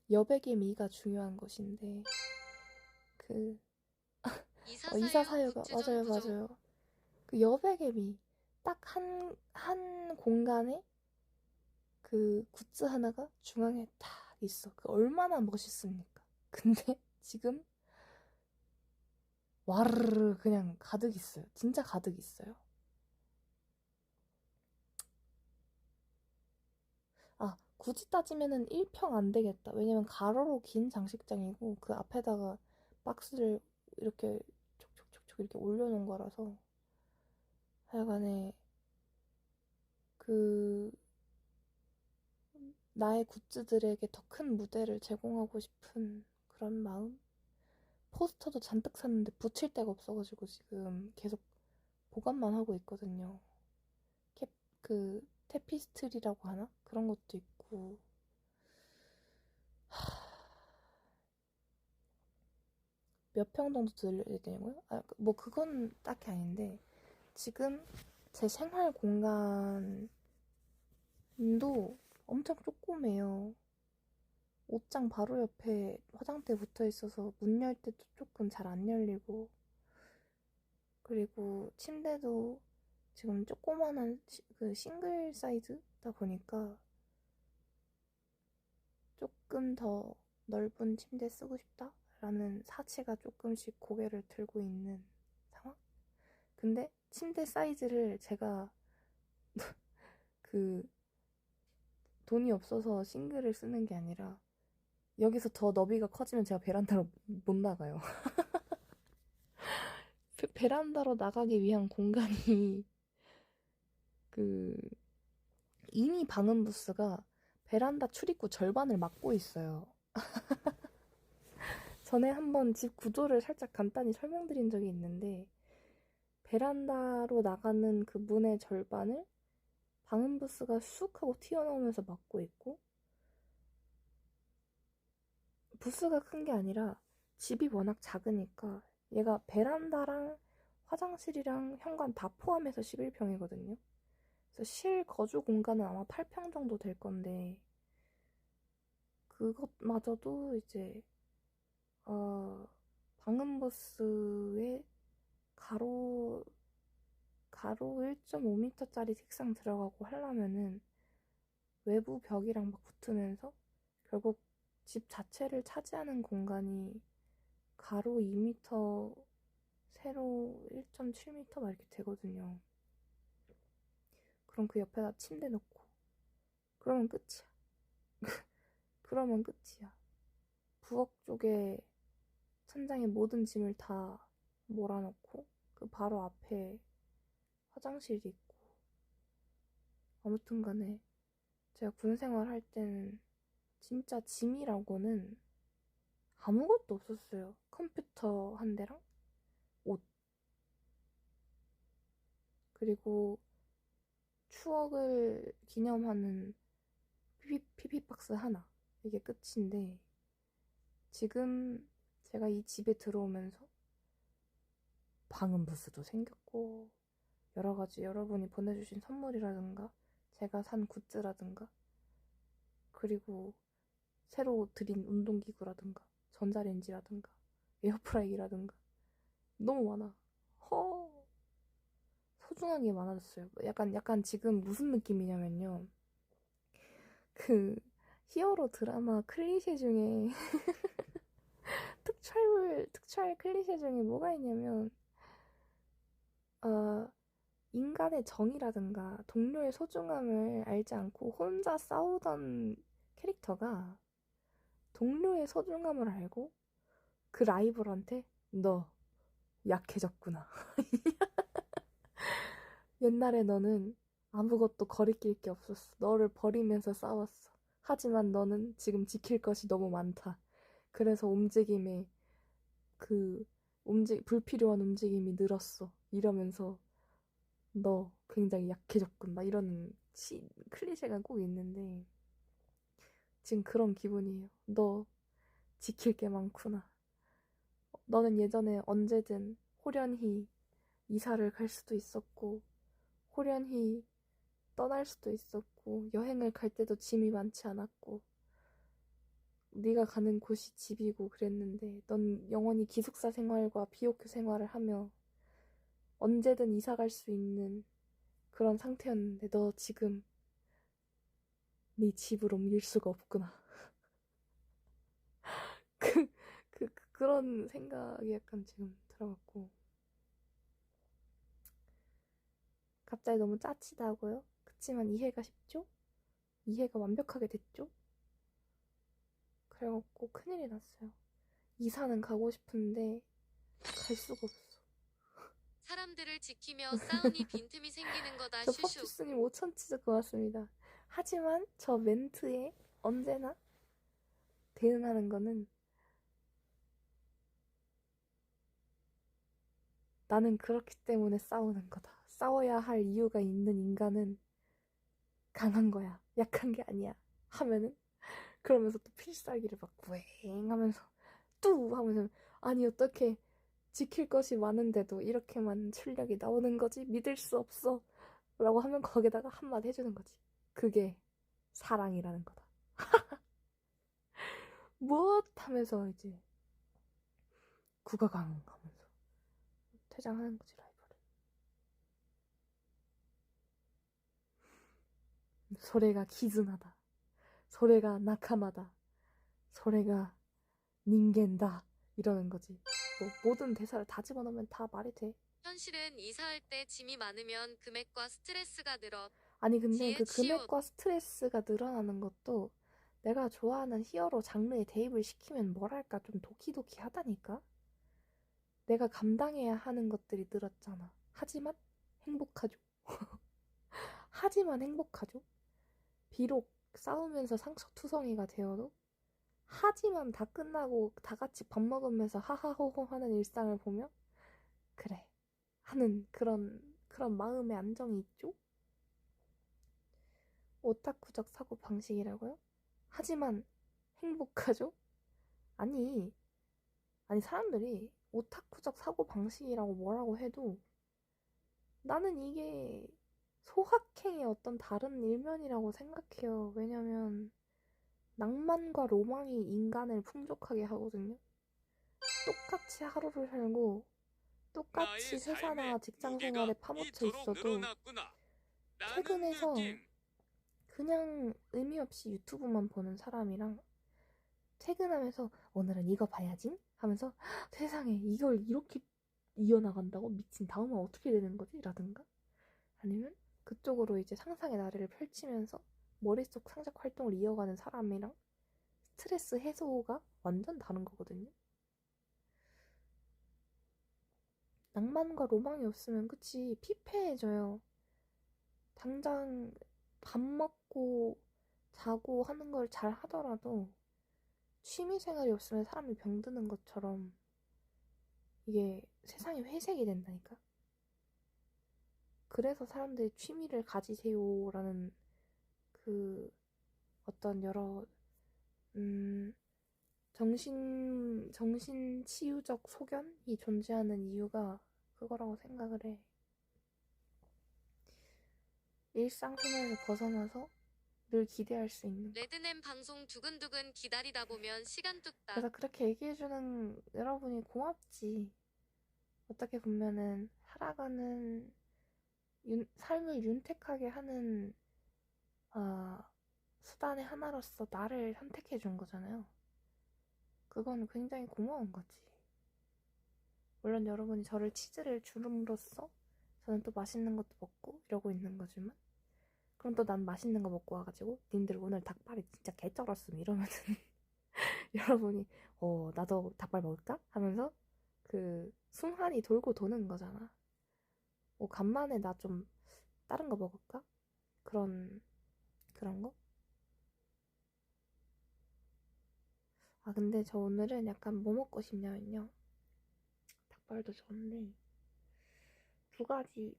여백의 미가 중요한 것인데, 이사 이사 사유 사유가, 굿즈 맞아요, 좀 구조. 맞아요. 그 여백의 미. 딱 한 공간에 그 굿즈 하나가 중앙에 딱 있어. 그 얼마나 멋있습니까? 근데 지금 와르르 그냥 가득 있어요. 진짜 가득 있어요. 굳이 따지면은 1평 안 되겠다. 왜냐면 가로로 긴 장식장이고 그 앞에다가 박스를 이렇게 촉촉촉촉 이렇게 올려놓은 거라서, 하여간에 나의 굿즈들에게 더 큰 무대를 제공하고 싶은 그런 마음? 포스터도 잔뜩 샀는데 붙일 데가 없어가지고 지금 계속 보관만 하고 있거든요. 캡, 테피스트리라고 하나? 그런 것도 있고. 몇 평 정도 들려야 되냐고요? 뭐 그건 딱히 아닌데, 지금 제 생활 공간도 엄청 조그매요. 옷장 바로 옆에 화장대 붙어 있어서 문 열 때도 조금 잘 안 열리고, 그리고 침대도 지금 조그만한 싱글 사이즈다 보니까 조금 더 넓은 침대 쓰고 싶다라는 사치가 조금씩 고개를 들고 있는 상황? 근데 침대 사이즈를 제가 돈이 없어서 싱글을 쓰는 게 아니라, 여기서 더 너비가 커지면 제가 베란다로 못 나가요. 베란다로 나가기 위한 공간이 이미 방음 부스가 베란다 출입구 절반을 막고 있어요. 전에 한번 집 구조를 살짝 간단히 설명드린 적이 있는데 베란다로 나가는 그 문의 절반을 방음부스가 쑥 하고 튀어나오면서 막고 있고 부스가 큰 게 아니라 집이 워낙 작으니까 얘가 베란다랑 화장실이랑 현관 다 포함해서 11평이거든요. 그래서 실 거주 공간은 아마 8평 정도 될 건데 그것마저도 이제 방음부스에 가로 1.5m짜리 책상 들어가고 하려면은 외부 벽이랑 막 붙으면서 결국 집 자체를 차지하는 공간이 가로 2m, 세로 1.7m 막 이렇게 되거든요. 그럼 그 옆에다 침대 놓고 그러면 끝이야. 그러면 끝이야. 부엌 쪽에 천장에 모든 짐을 다 몰아넣고 그 바로 앞에 화장실이 있고 아무튼 간에 제가 군 생활할 때는 진짜 짐이라고는 아무것도 없었어요. 컴퓨터 한 대랑 옷 그리고 추억을 기념하는 피피박스 하나 이게 끝인데 지금 제가 이 집에 들어오면서 방음부스도 생겼고 여러 가지 여러분이 보내주신 선물이라든가 제가 산 굿즈라든가 그리고 새로 들인 운동기구라든가 전자레인지라든가 에어프라이기라든가 너무 많아. 소중한 게 많아졌어요. 약간 지금 무슨 느낌이냐면요. 그 히어로 드라마 클리셰 중에 특촬 클리셰 중에 뭐가 있냐면 인간의 정의라든가 동료의 소중함을 알지 않고 혼자 싸우던 캐릭터가 동료의 소중함을 알고 그 라이벌한테 너 약해졌구나. 옛날에 너는 아무것도 거리낄 게 없었어. 너를 버리면서 싸웠어. 하지만 너는 지금 지킬 것이 너무 많다. 그래서 불필요한 움직임이 늘었어. 이러면서 너 굉장히 약해졌군. 막 이런 클리셰가 꼭 있는데 지금 그런 기분이에요. 너 지킬 게 많구나. 너는 예전에 언제든 호련히 이사를 갈 수도 있었고 호련히 떠날 수도 있었고 여행을 갈 때도 짐이 많지 않았고 네가 가는 곳이 집이고 그랬는데 넌 영원히 기숙사 생활과 비옥휴 생활을 하며 언제든 이사 갈 수 있는 그런 상태였는데 너 지금 네 집을 옮길 수가 없구나. 그런 생각이 약간 지금 들어갖고 갑자기 너무 짜치다고요? 그치만 이해가 쉽죠? 이해가 완벽하게 됐죠? 그래갖고 큰일이 났어요. 이사는 가고 싶은데 갈 수가 없어. 사람들을 지키며 싸우니 빈틈이 생기는 거다. 저 슈슈. 퍼퓨스님 5천 치즈 고맙습니다. 하지만 저 멘트에 언제나 대응하는 거는 나는 그렇기 때문에 싸우는 거다. 싸워야 할 이유가 있는 인간은 강한 거야. 약한 게 아니야. 하면은 그러면서 또 필살기를 막 부행 하면서 뚜 하면서 아니 어떻게 지킬 것이 많은데도 이렇게만 출력이 나오는 거지? 믿을 수 없어. 라고 하면 거기다가 한마디 해주는 거지. 그게 사랑이라는 거다. 무엇 하면서 이제 국가강 하면서 퇴장하는 거지 라이벌을. 소래가 기즈나다. 소래가 나카마다. 소래가 닌겐다. 이러는 거지. 뭐 모든 대사를 다 집어넣으면 다 말이 돼. 현실은 이사할 때 짐이 많으면 금액과 스트레스가 늘어. 아니 근데 그 지읒, 금액과 스트레스가 늘어나는 것도 내가 좋아하는 히어로 장르에 대입을 시키면 뭐랄까 좀 도키도키 하다니까? 내가 감당해야 하는 것들이 늘었잖아. 하지만 행복하죠. 하지만 행복하죠. 비록 싸우면서 상처투성이가 되어도 하지만 다 끝나고 다 같이 밥 먹으면서 하하호호 하는 일상을 보면 그래 하는 그런 마음의 안정이 있죠? 오타쿠적 사고 방식이라고요? 하지만 행복하죠? 아니 사람들이 오타쿠적 사고 방식이라고 뭐라고 해도 나는 이게 소확행의 어떤 다른 일면이라고 생각해요. 왜냐면 낭만과 로망이 인간을 풍족하게 하거든요. 똑같이 하루를 살고 똑같이 나의 회사나 삶의 직장 생활에 무게가 파묻혀 이토록 있어도 늘어났구나. 라는 퇴근해서 느낌. 그냥 의미 없이 유튜브만 보는 사람이랑 퇴근하면서 오늘은 이거 봐야지 하면서 세상에 이걸 이렇게 이어나간다고? 미친 다음은 어떻게 되는 거지? 라든가 아니면 그쪽으로 이제 상상의 나래를 펼치면서 머릿속 상상 활동을 이어가는 사람이랑 스트레스 해소가 완전 다른 거거든요. 낭만과 로망이 없으면 그치 피폐해져요. 당장 밥 먹고 자고 하는 걸 잘 하더라도 취미생활이 없으면 사람이 병드는 것처럼 이게 세상이 회색이 된다니까. 그래서 사람들이 취미를 가지세요라는 그 어떤 여러 정신 치유적 소견이 존재하는 이유가 그거라고 생각을 해. 일상생활에서 벗어나서 늘 기대할 수 있는 거. 레드넴 방송 두근두근 기다리다 보면 시간 뚝딱. 그래서 그렇게 얘기해주는 여러분이 고맙지. 어떻게 보면은 살아가는 삶을 윤택하게 하는 수단의 하나로서 나를 선택해 준 거잖아요. 그건 굉장히 고마운 거지. 물론 여러분이 저를 치즈를 주름으로써 저는 또 맛있는 것도 먹고 이러고 있는 거지만 그럼 또 난 맛있는 거 먹고 와가지고 님들 오늘 닭발이 진짜 개쩔었음 이러면은 여러분이 나도 닭발 먹을까? 하면서 그 순환이 돌고 도는 거잖아. 간만에 나 좀 다른 거 먹을까? 그런 거? 근데 저 오늘은 약간 뭐 먹고 싶냐면요. 닭발도 좋은데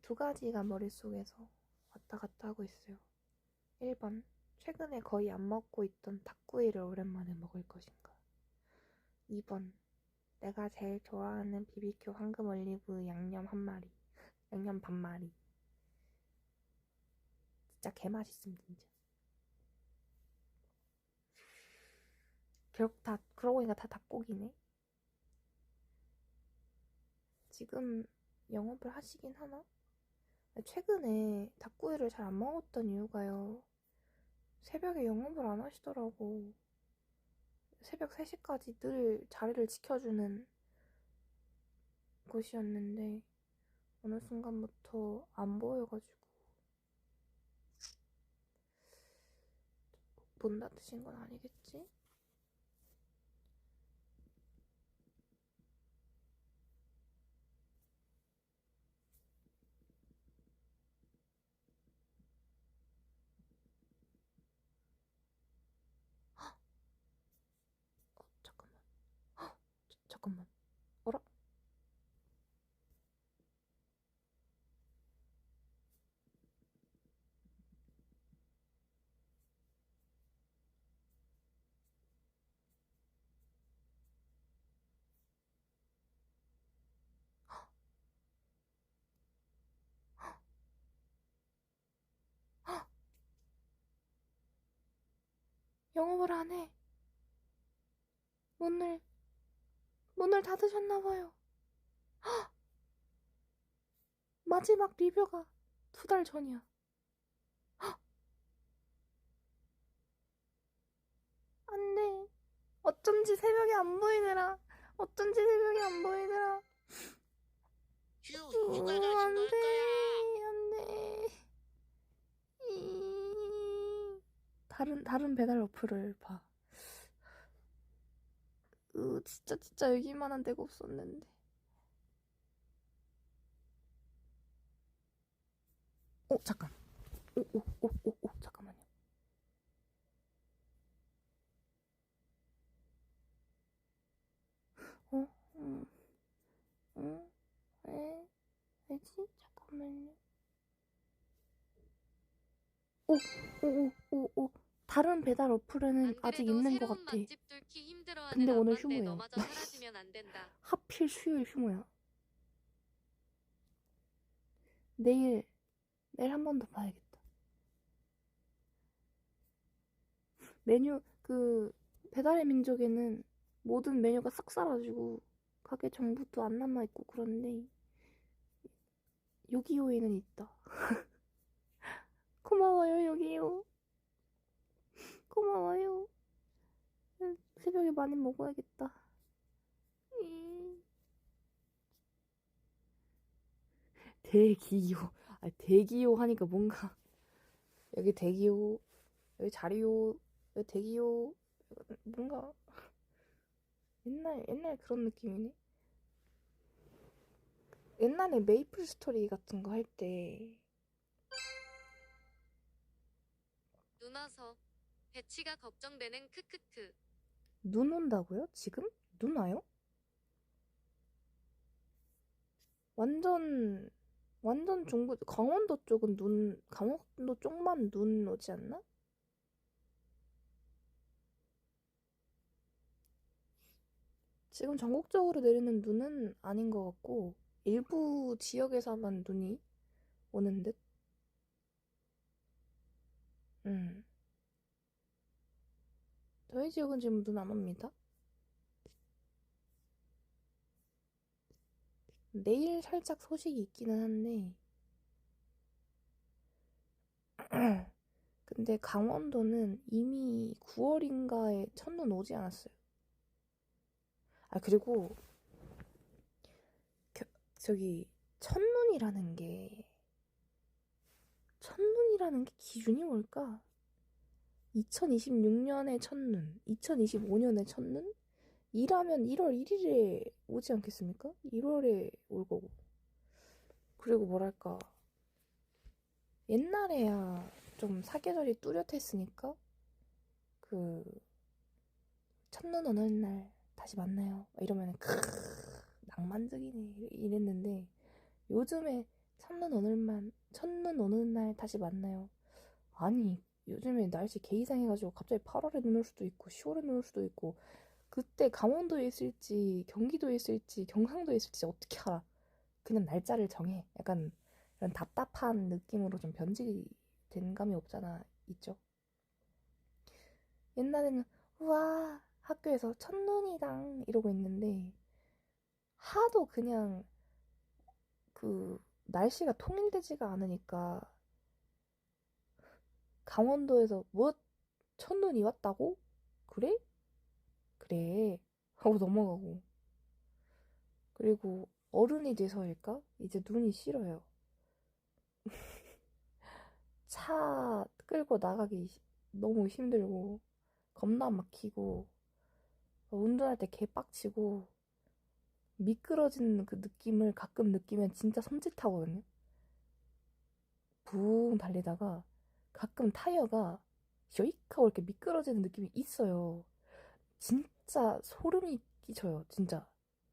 두 가지가 머릿속에서 왔다 갔다 하고 있어요. 1번, 최근에 거의 안 먹고 있던 닭구이를 오랜만에 먹을 것인가. 2번, 내가 제일 좋아하는 BBQ 황금 올리브 양념 한 마리, 양념 반 마리. 진짜 개맛있음 진짜. 결국 다 그러고 보니까 다 닭고기네. 지금 영업을 하시긴 하나? 최근에 닭구이를 잘 안 먹었던 이유가요. 새벽에 영업을 안 하시더라고. 새벽 3시까지 늘 자리를 지켜주는 곳이었는데 어느 순간부터 안 보여가지고 문 닫으신 건 아니겠지? 잠깐만. 잠깐만. 어라? 영업을 안 해. 문을 닫으셨나봐요. 마지막 리뷰가 2달 전이야. 안 돼. 어쩐지 새벽에 안 보이더라. 휴, 누가 가진 걸 거야? 안 돼. 다른 배달 어플을 봐. 진짜 여기만한 데가 없었는데. 잠깐. 잠깐만요. 어? 응? 왜? 왜지? 잠깐만요. 오, 다른 배달 어플에는 안 아직 그래도 있는 것 새로운 같아. 맛집 뚫기 힘들어하는 근데 오늘 엄마인데 휴무예요. 너마저 사라지면 안 된다. 하필 수요일 휴무야. 내일 한 번 더 봐야겠다. 메뉴, 배달의 민족에는 모든 메뉴가 싹 사라지고, 가게 정보도 안 남아있고 그런데, 요기요에는 있다. 고마워요, 요기요. 고마워요. 새벽에 많이 먹어야겠다. 대기요. 대기요 하니까 뭔가, 여기 대기요, 여기 자리요, 여기 대기요, 뭔가, 옛날 그런 느낌이네. 옛날에 메이플 스토리 같은 거 할 때, 눈 와서 배치가 걱정되는 크크크. 눈 온다고요? 지금? 눈 와요? 완전 중부, 강원도 쪽은 강원도 쪽만 눈 오지 않나? 지금 전국적으로 내리는 눈은 아닌 것 같고, 일부 지역에서만 눈이 오는 듯? 음. 저희 지역은 지금 눈 안 옵니다. 내일 살짝 소식이 있기는 한데, 근데 강원도는 이미 9월인가에 첫눈 오지 않았어요. 그리고, 저기, 첫눈이라는 게 기준이 뭘까? 2026년의 첫눈, 2025년의 첫눈? 일하면 1월 1일에 오지 않겠습니까? 1월에 올 거고. 그리고 뭐랄까, 옛날에야 좀 사계절이 뚜렷했으니까, 그, 첫눈 오는 날 다시 만나요. 이러면 낭만적이네. 이랬는데, 요즘에 첫눈 오는 날 다시 만나요. 아니, 요즘에 날씨 개 이상해가지고 갑자기 8월에 눈 올 수도 있고, 10월에 눈 올 수도 있고, 그때 강원도에 있을지, 경기도에 있을지, 경상도에 있을지 어떻게 알아? 그냥 날짜를 정해. 약간 이런 답답한 느낌으로 좀 변질된 감이 없잖아, 있죠? 옛날에는, 우와, 학교에서 첫눈이당 이러고 있는데, 하도 그냥 날씨가 통일되지가 않으니까, 강원도에서 뭐, 첫눈이 왔다고? 그래? 그래. 하고 넘어가고. 그리고 어른이 돼서일까? 이제 눈이 싫어요. 차 끌고 나가기 너무 힘들고, 겁나 막히고, 운전할 때 개빡치고, 미끄러지는 그 느낌을 가끔 느끼면 진짜 섬찟하거든요. 붕 달리다가 가끔 타이어가 쇼익 하고 이렇게 미끄러지는 느낌이 있어요. 진짜 소름이 끼쳐요, 진짜.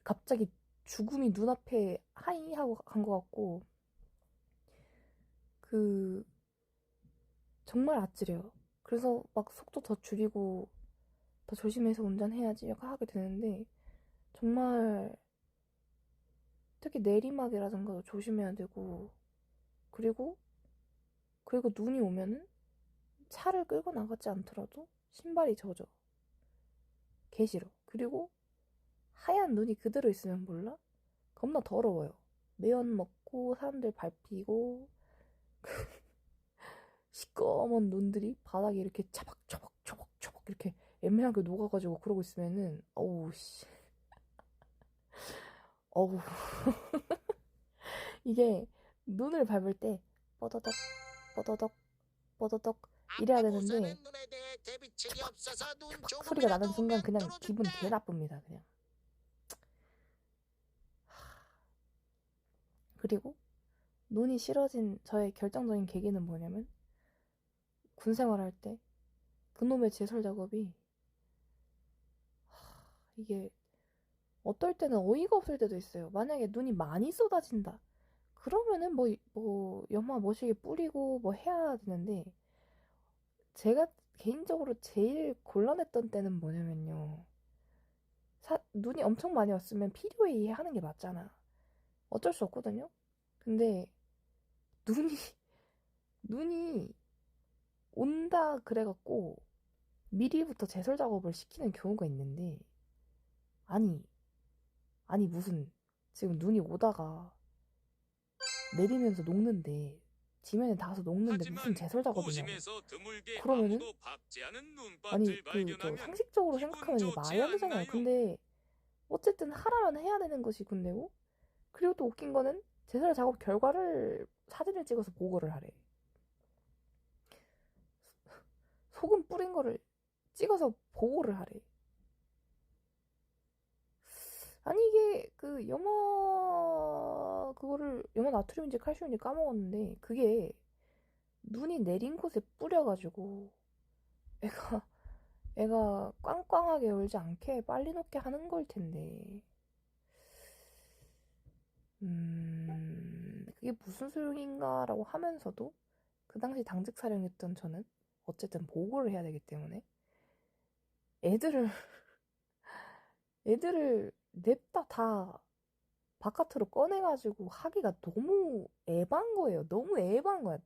갑자기 죽음이 눈앞에 하이 하고 간 것 같고, 그, 정말 아찔해요. 그래서 막 속도 더 줄이고, 더 조심해서 운전해야지 약간 하게 되는데, 정말, 특히 내리막이라든가 조심해야 되고, 그리고, 눈이 오면은 차를 끌고 나가지 않더라도 신발이 젖어. 개 싫어. 그리고 하얀 눈이 그대로 있으면 몰라? 겁나 더러워요. 매연 먹고 사람들 밟히고 시꺼먼 눈들이 바닥에 이렇게 차박차박 이렇게 애매하게 녹아가지고 그러고 있으면은 어우 씨 어우 이게 눈을 밟을 때 뻐더덕 뻐더덕 뻐더덕 이래야 되는데 안타고서는 눈에 대해 대비책이 없어서 눈 소리가 나는 조금이라도 순간 오면 그냥 기분 떨어진대. 개 나쁩니다 그냥. 그리고 눈이 싫어진 저의 결정적인 계기는 뭐냐면 군 생활할 때 그놈의 제설 작업이 이게 어떨 때는 어이가 없을 때도 있어요. 만약에 눈이 많이 쏟아진다. 그러면은 연마 멋있게 뿌리고 뭐 해야 되는데, 제가 개인적으로 제일 곤란했던 때는 뭐냐면요. 눈이 엄청 많이 왔으면 필요에 하는 게 맞잖아. 어쩔 수 없거든요. 근데 눈이 눈이 온다 그래갖고 미리부터 제설 작업을 시키는 경우가 있는데, 아니 무슨 지금 눈이 오다가 내리면서 녹는데, 지면에 닿아서 녹는데 무슨 하지만 제설 작업이냐고. 도심에서 드물게 그러면은 아무도 밟지 않은 아니 눈밭을 저 발견하면 상식적으로 기분 생각하면 이게 좋지 말이 안 되잖아요. 않나요? 근데 어쨌든 하라면 해야 되는 것이 군대고, 그리고 또 웃긴 거는 제설 작업 결과를 사진을 찍어서 보고를 하래. 소금 뿌린 거를 찍어서 보고를 하래. 아니 이게 그 염화 나트륨인지 칼슘인지 까먹었는데, 그게 눈이 내린 곳에 뿌려가지고 애가 꽝꽝하게 얼지 않게 빨리 녹게 하는 걸 텐데, 그게 무슨 소용인가라고 하면서도 그 당시 당직 사령했던 저는 어쨌든 보고를 해야 되기 때문에 애들을 냅다 다 바깥으로 꺼내가지고 하기가 너무 에반 거예요. 너무 에반 거야.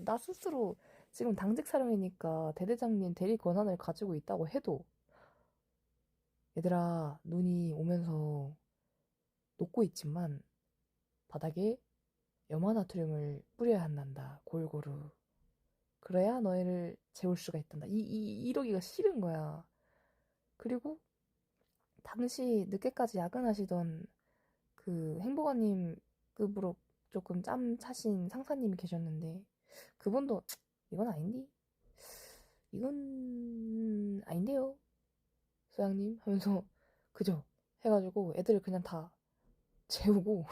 나 스스로 지금 당직 사령이니까 대대장님 대리 권한을 가지고 있다고 해도, 얘들아 눈이 오면서 녹고 있지만 바닥에 염화나트륨을 뿌려야 한단다. 골고루. 그래야 너희를 재울 수가 있단다. 이러기가 싫은 거야. 그리고 당시 늦게까지 야근하시던 그 행보관님급으로 조금 짬 차신 상사님이 계셨는데, 그분도 이건 아닌데, 이건 아닌데요, 소장님 하면서 그죠 해가지고 애들을 그냥 다 재우고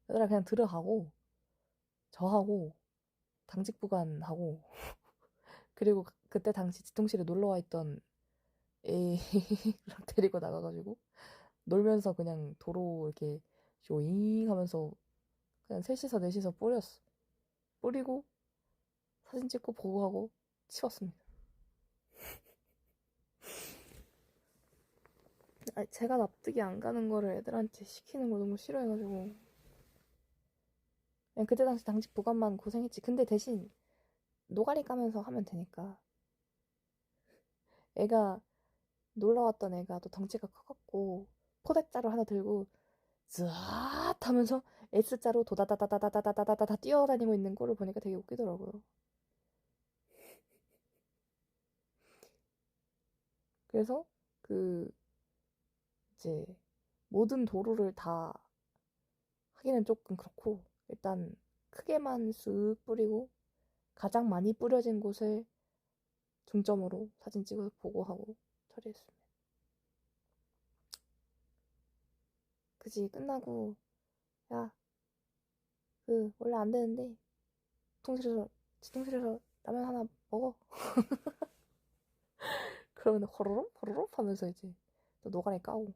애들아 그냥 들어가고, 저하고 당직부관하고 그리고 그때 당시 지통실에 놀러와 있던 애랑 데리고 나가가지고 놀면서 그냥 도로 이렇게 쇼잉 하면서 그냥 셋이서 넷이서 뿌렸어. 뿌리고 사진 찍고 보고하고 치웠습니다. 아니, 제가 납득이 안 가는 거를 애들한테 시키는 거 너무 싫어해가지고 그냥 그때 당시 당직 부관만 고생했지. 근데 대신 노가리 까면서 하면 되니까, 애가 놀러왔던 애가 또 덩치가 커갖고 포대자루 하나 들고 zzzt 하면서 S자로 도다다다다다다다다다 뛰어다니고 있는 꼴을 보니까 되게 웃기더라고요. 그래서 이제 모든 도로를 다 하기는 조금 그렇고, 일단 크게만 쓱 뿌리고 가장 많이 뿌려진 곳을 중점으로 사진 찍어서 보고하고 처리했습니다. 그지 끝나고, 야, 원래 안 되는데 지통실에서 라면 하나 먹어. 그러면 호로록 하면서 이제 또 노가리 까고.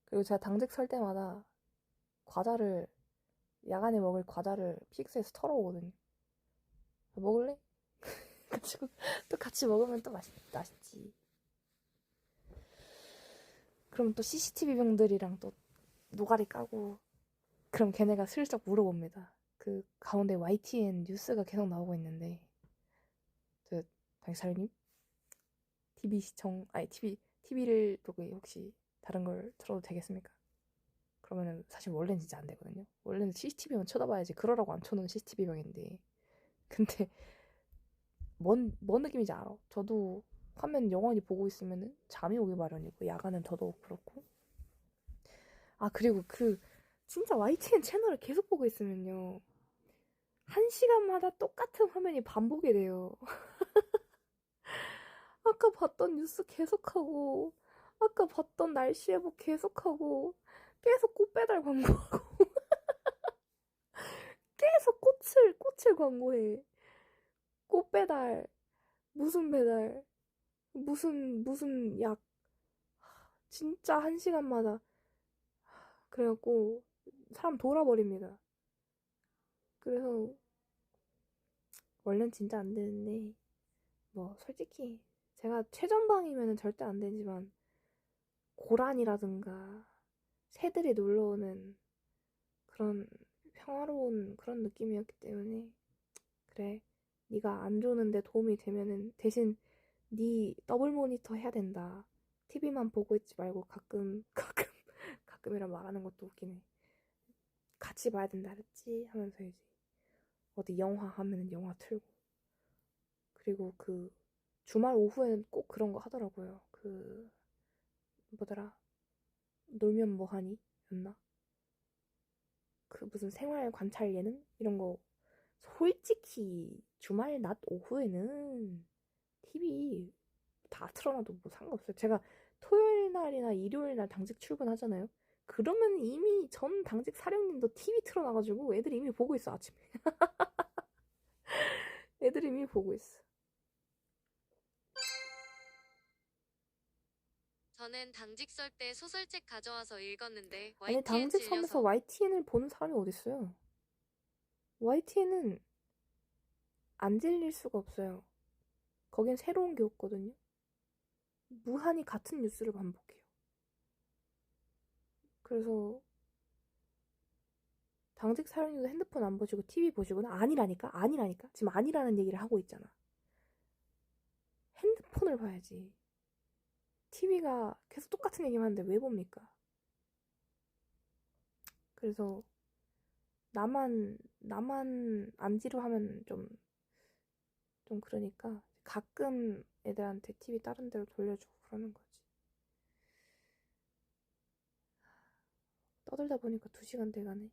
그리고 제가 당직 설 때마다 야간에 먹을 과자를 PX에서 털어오거든요. 먹을래? 그래가지고 또 같이 먹으면 또 맛있지. 그럼 또 CCTV 병들이랑 또 노가리 까고, 그럼 걔네가 슬쩍 물어봅니다. 그 가운데 YTN 뉴스가 계속 나오고 있는데, 당사님 TV를 보고 혹시 다른 걸 틀어도 되겠습니까? 그러면은 사실 원래는 진짜 안 되거든요. 원래는 CCTV만 쳐다봐야지. 그러라고 안 쳐놓은 CCTV 병인데. 근데 뭔 느낌인지 알아. 저도 화면 영원히 보고 있으면은 잠이 오기 마련이고, 야간은 더더욱 그렇고. 아, 그리고 진짜 YTN 채널을 계속 보고 있으면요, 1시간마다 똑같은 화면이 반복이 돼요. 아까 봤던 뉴스 계속하고, 아까 봤던 날씨 예보 계속하고, 계속 꽃배달 광고하고, 계속 꽃을 광고해. 꽃배달, 무슨 배달, 무슨 약. 진짜 1시간마다. 그래갖고 사람 돌아버립니다. 그래서 원래는 진짜 안 되는데 뭐 솔직히 제가 최전방이면 절대 안 되지만 고란이라든가 새들이 놀러오는 그런 평화로운 그런 느낌이었기 때문에 그래 네가 안 좋은데 도움이 되면은 대신 네 더블 모니터 해야 된다. TV만 보고 있지 말고 가끔이라 말하는 것도 웃기네. 같이 봐야 된다 그랬지 하면서 이제 어디 영화 하면은 영화 틀고 그리고 그 주말 오후에는 꼭 그런 거 하더라고요. 그 뭐더라 놀면 뭐하니 였나? 그 무슨 생활 관찰 예능 이런 거 솔직히 주말 낮 오후에는 TV 다 틀어놔도 뭐 상관없어요. 제가 토요일 날이나 일요일 날 당직 출근하잖아요. 그러면 이미 전 당직 사령님도 TV 틀어놔가지고 애들이 이미 보고 있어 아침에. 애들이 이미 보고 있어. 저는 당직 설 때 소설책 가져와서 읽었는데 아니 YTN 당직 섬에서 질려서 YTN을 보는 사람이 어딨어요. YTN은 안 질릴 수가 없어요. 거긴 새로운 게 없거든요. 무한히 같은 뉴스를 반복해요. 그래서 당직 사령님도 핸드폰 안 보시고 TV 보시거나 아니라니까 지금 아니라는 얘기를 하고 있잖아. 핸드폰을 봐야지. TV가 계속 똑같은 얘기만 하는데 왜 봅니까? 그래서 나만 안 지루하면 좀 그러니까 가끔 애들한테 TV 다른 데로 돌려주고 그러는 거지. 떠들다 보니까 2시간 돼가네.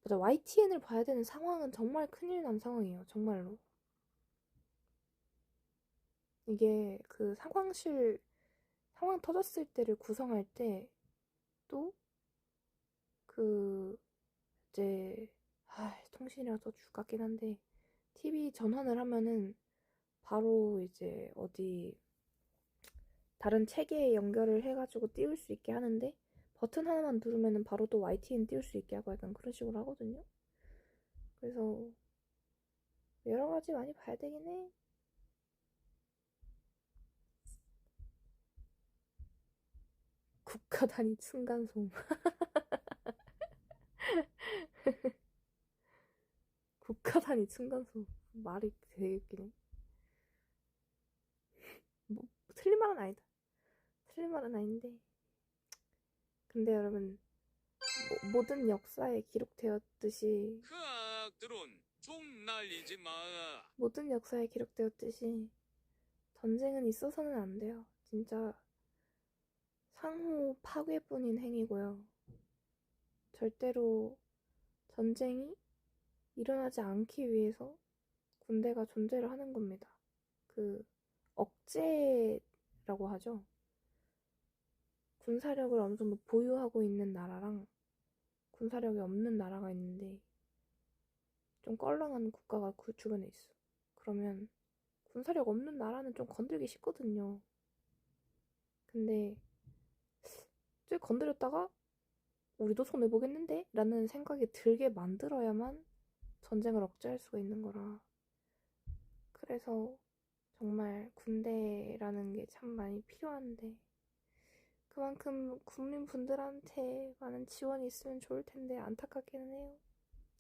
맞아, YTN을 봐야 되는 상황은 정말 큰일 난 상황이에요. 정말로. 이게 그 상황 터졌을 때를 구성할 때 또 그 이제 통신이라서 줄 같긴 한데 TV 전환을 하면은 바로 이제 어디 다른 체계에 연결을 해가지고 띄울 수 있게 하는데 버튼 하나만 누르면은 바로 또 YTN 띄울 수 있게 하고 약간 그런 식으로 하거든요. 그래서 여러 가지 많이 봐야 되긴 해. 국가 단위 층간소음. 국가 단위 층간소음. 말이 되게 웃기네. 뭐, 틀린 말은 아니다. 틀린 말은 아닌데. 근데 여러분, 모든 역사에 기록되었듯이, 흐악 드론 좀 날리지 마. 모든 역사에 기록되었듯이, 전쟁은 있어서는 안 돼요. 진짜, 상호 파괴뿐인 행위고요. 절대로 전쟁이 일어나지 않기 위해서 군대가 존재를 하는 겁니다. 그, 억제라고 하죠. 군사력을 어느 정도 보유하고 있는 나라랑 군사력이 없는 나라가 있는데 좀 껄렁한 국가가 그 주변에 있어. 그러면 군사력 없는 나라는 좀 건들기 쉽거든요. 근데 쟤 건드렸다가 우리도 손해보겠는데? 라는 생각이 들게 만들어야만 전쟁을 억제할 수가 있는 거라. 그래서 정말 군대라는 게 참 많이 필요한데 그만큼 국민분들한테 많은 지원이 있으면 좋을 텐데 안타깝기는 해요.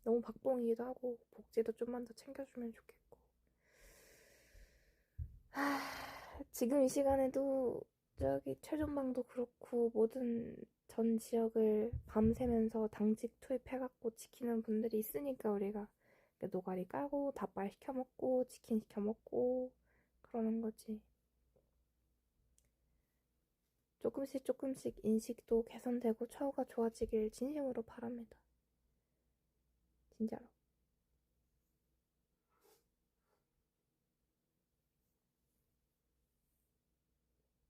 너무 박봉이기도 하고 복지도 좀만 더 챙겨주면 좋겠고. 지금 이 시간에도 저기 최전방도 그렇고 모든 전 지역을 밤새면서 당직 투입해갖고 지키는 분들이 있으니까 우리가 노가리 까고 닭발 시켜 먹고 치킨 시켜 먹고 그러는 거지. 조금씩 인식도 개선되고 처우가 좋아지길 진심으로 바랍니다. 진짜로.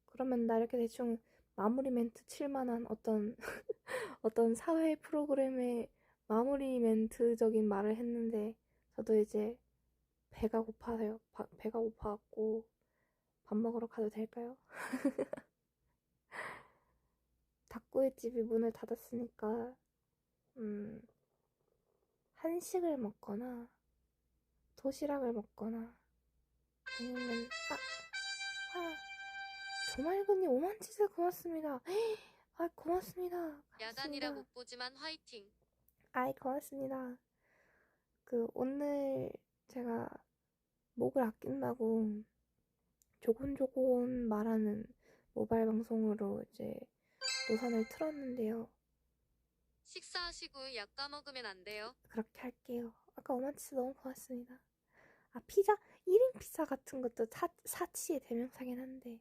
그러면 나 이렇게 대충 마무리 멘트 칠만한 어떤 사회 프로그램의 마무리 멘트적인 말을 했는데 저도 이제 배가 고파요. 배가 고파갖고 밥 먹으러 가도 될까요? 닭구이집이 문을 닫았으니까 한식을 먹거나 도시락을 먹거나 아니면 조말근님 5만 치즈 고맙습니다. 아 고맙습니다. 야간이라 고맙습니다. 못 보지만 화이팅. 아이 고맙습니다. 오늘 제가 목을 아낀다고 조곤조곤 말하는 모바일 방송으로 이제 노선을 틀었는데요. 식사하시고 약 까먹으면 안 돼요. 그렇게 할게요. 아까 5만 치즈 너무 고맙습니다. 피자 1인 피자 같은 것도 사치의 대명사긴 한데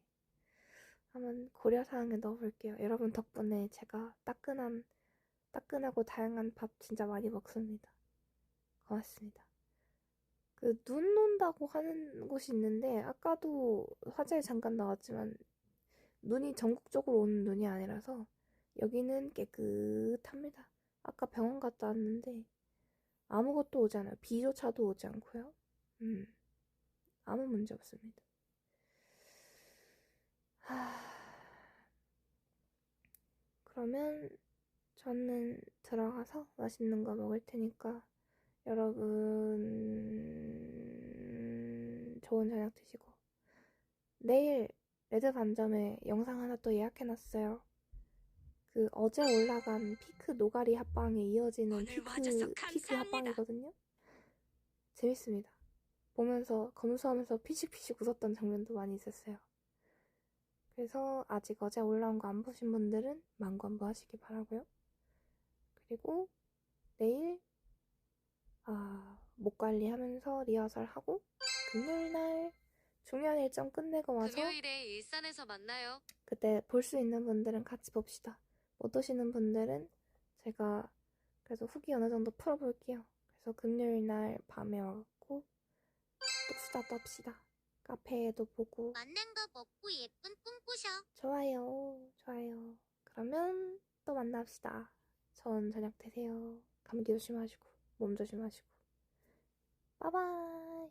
한번 고려사항에 넣어볼게요. 여러분 덕분에 제가 따끈하고 다양한 밥 진짜 많이 먹습니다. 고맙습니다. 눈 온다고 하는 곳이 있는데 아까도 화제에 잠깐 나왔지만 눈이 전국적으로 오는 눈이 아니라서 여기는 깨끗합니다. 아까 병원 갔다 왔는데 아무것도 오지 않아요. 비조차도 오지 않고요. 아무 문제 없습니다. 그러면 저는 들어가서 맛있는 거 먹을 테니까 여러분 좋은 저녁 드시고 내일 레드 반점에 영상 하나 또 예약해놨어요. 어제 올라간 피크 노가리 합방에 이어지는 피크 합방이거든요. 재밌습니다. 보면서 검수하면서 피식피식 웃었던 장면도 많이 있었어요. 그래서 아직 어제 올라온 거 안 보신 분들은 만관부 하시기 바라고요. 그리고 내일 목 관리하면서 리허설하고 금요일날 중요한 일정 끝내고 와서 금요일에 일산에서 만나요. 그때 볼 수 있는 분들은 같이 봅시다. 못 오시는 분들은 제가 그래서 후기 어느 정도 풀어볼게요. 그래서 금요일날 밤에 와갖고 또 수다 떱시다. 카페에도 보고 맛난 거 먹고 예쁜 꿈 꾸셔. 좋아요. 그러면 또 만납시다. 좋은 저녁 되세요. 감기 조심하시고 몸 조심하시고 빠바이.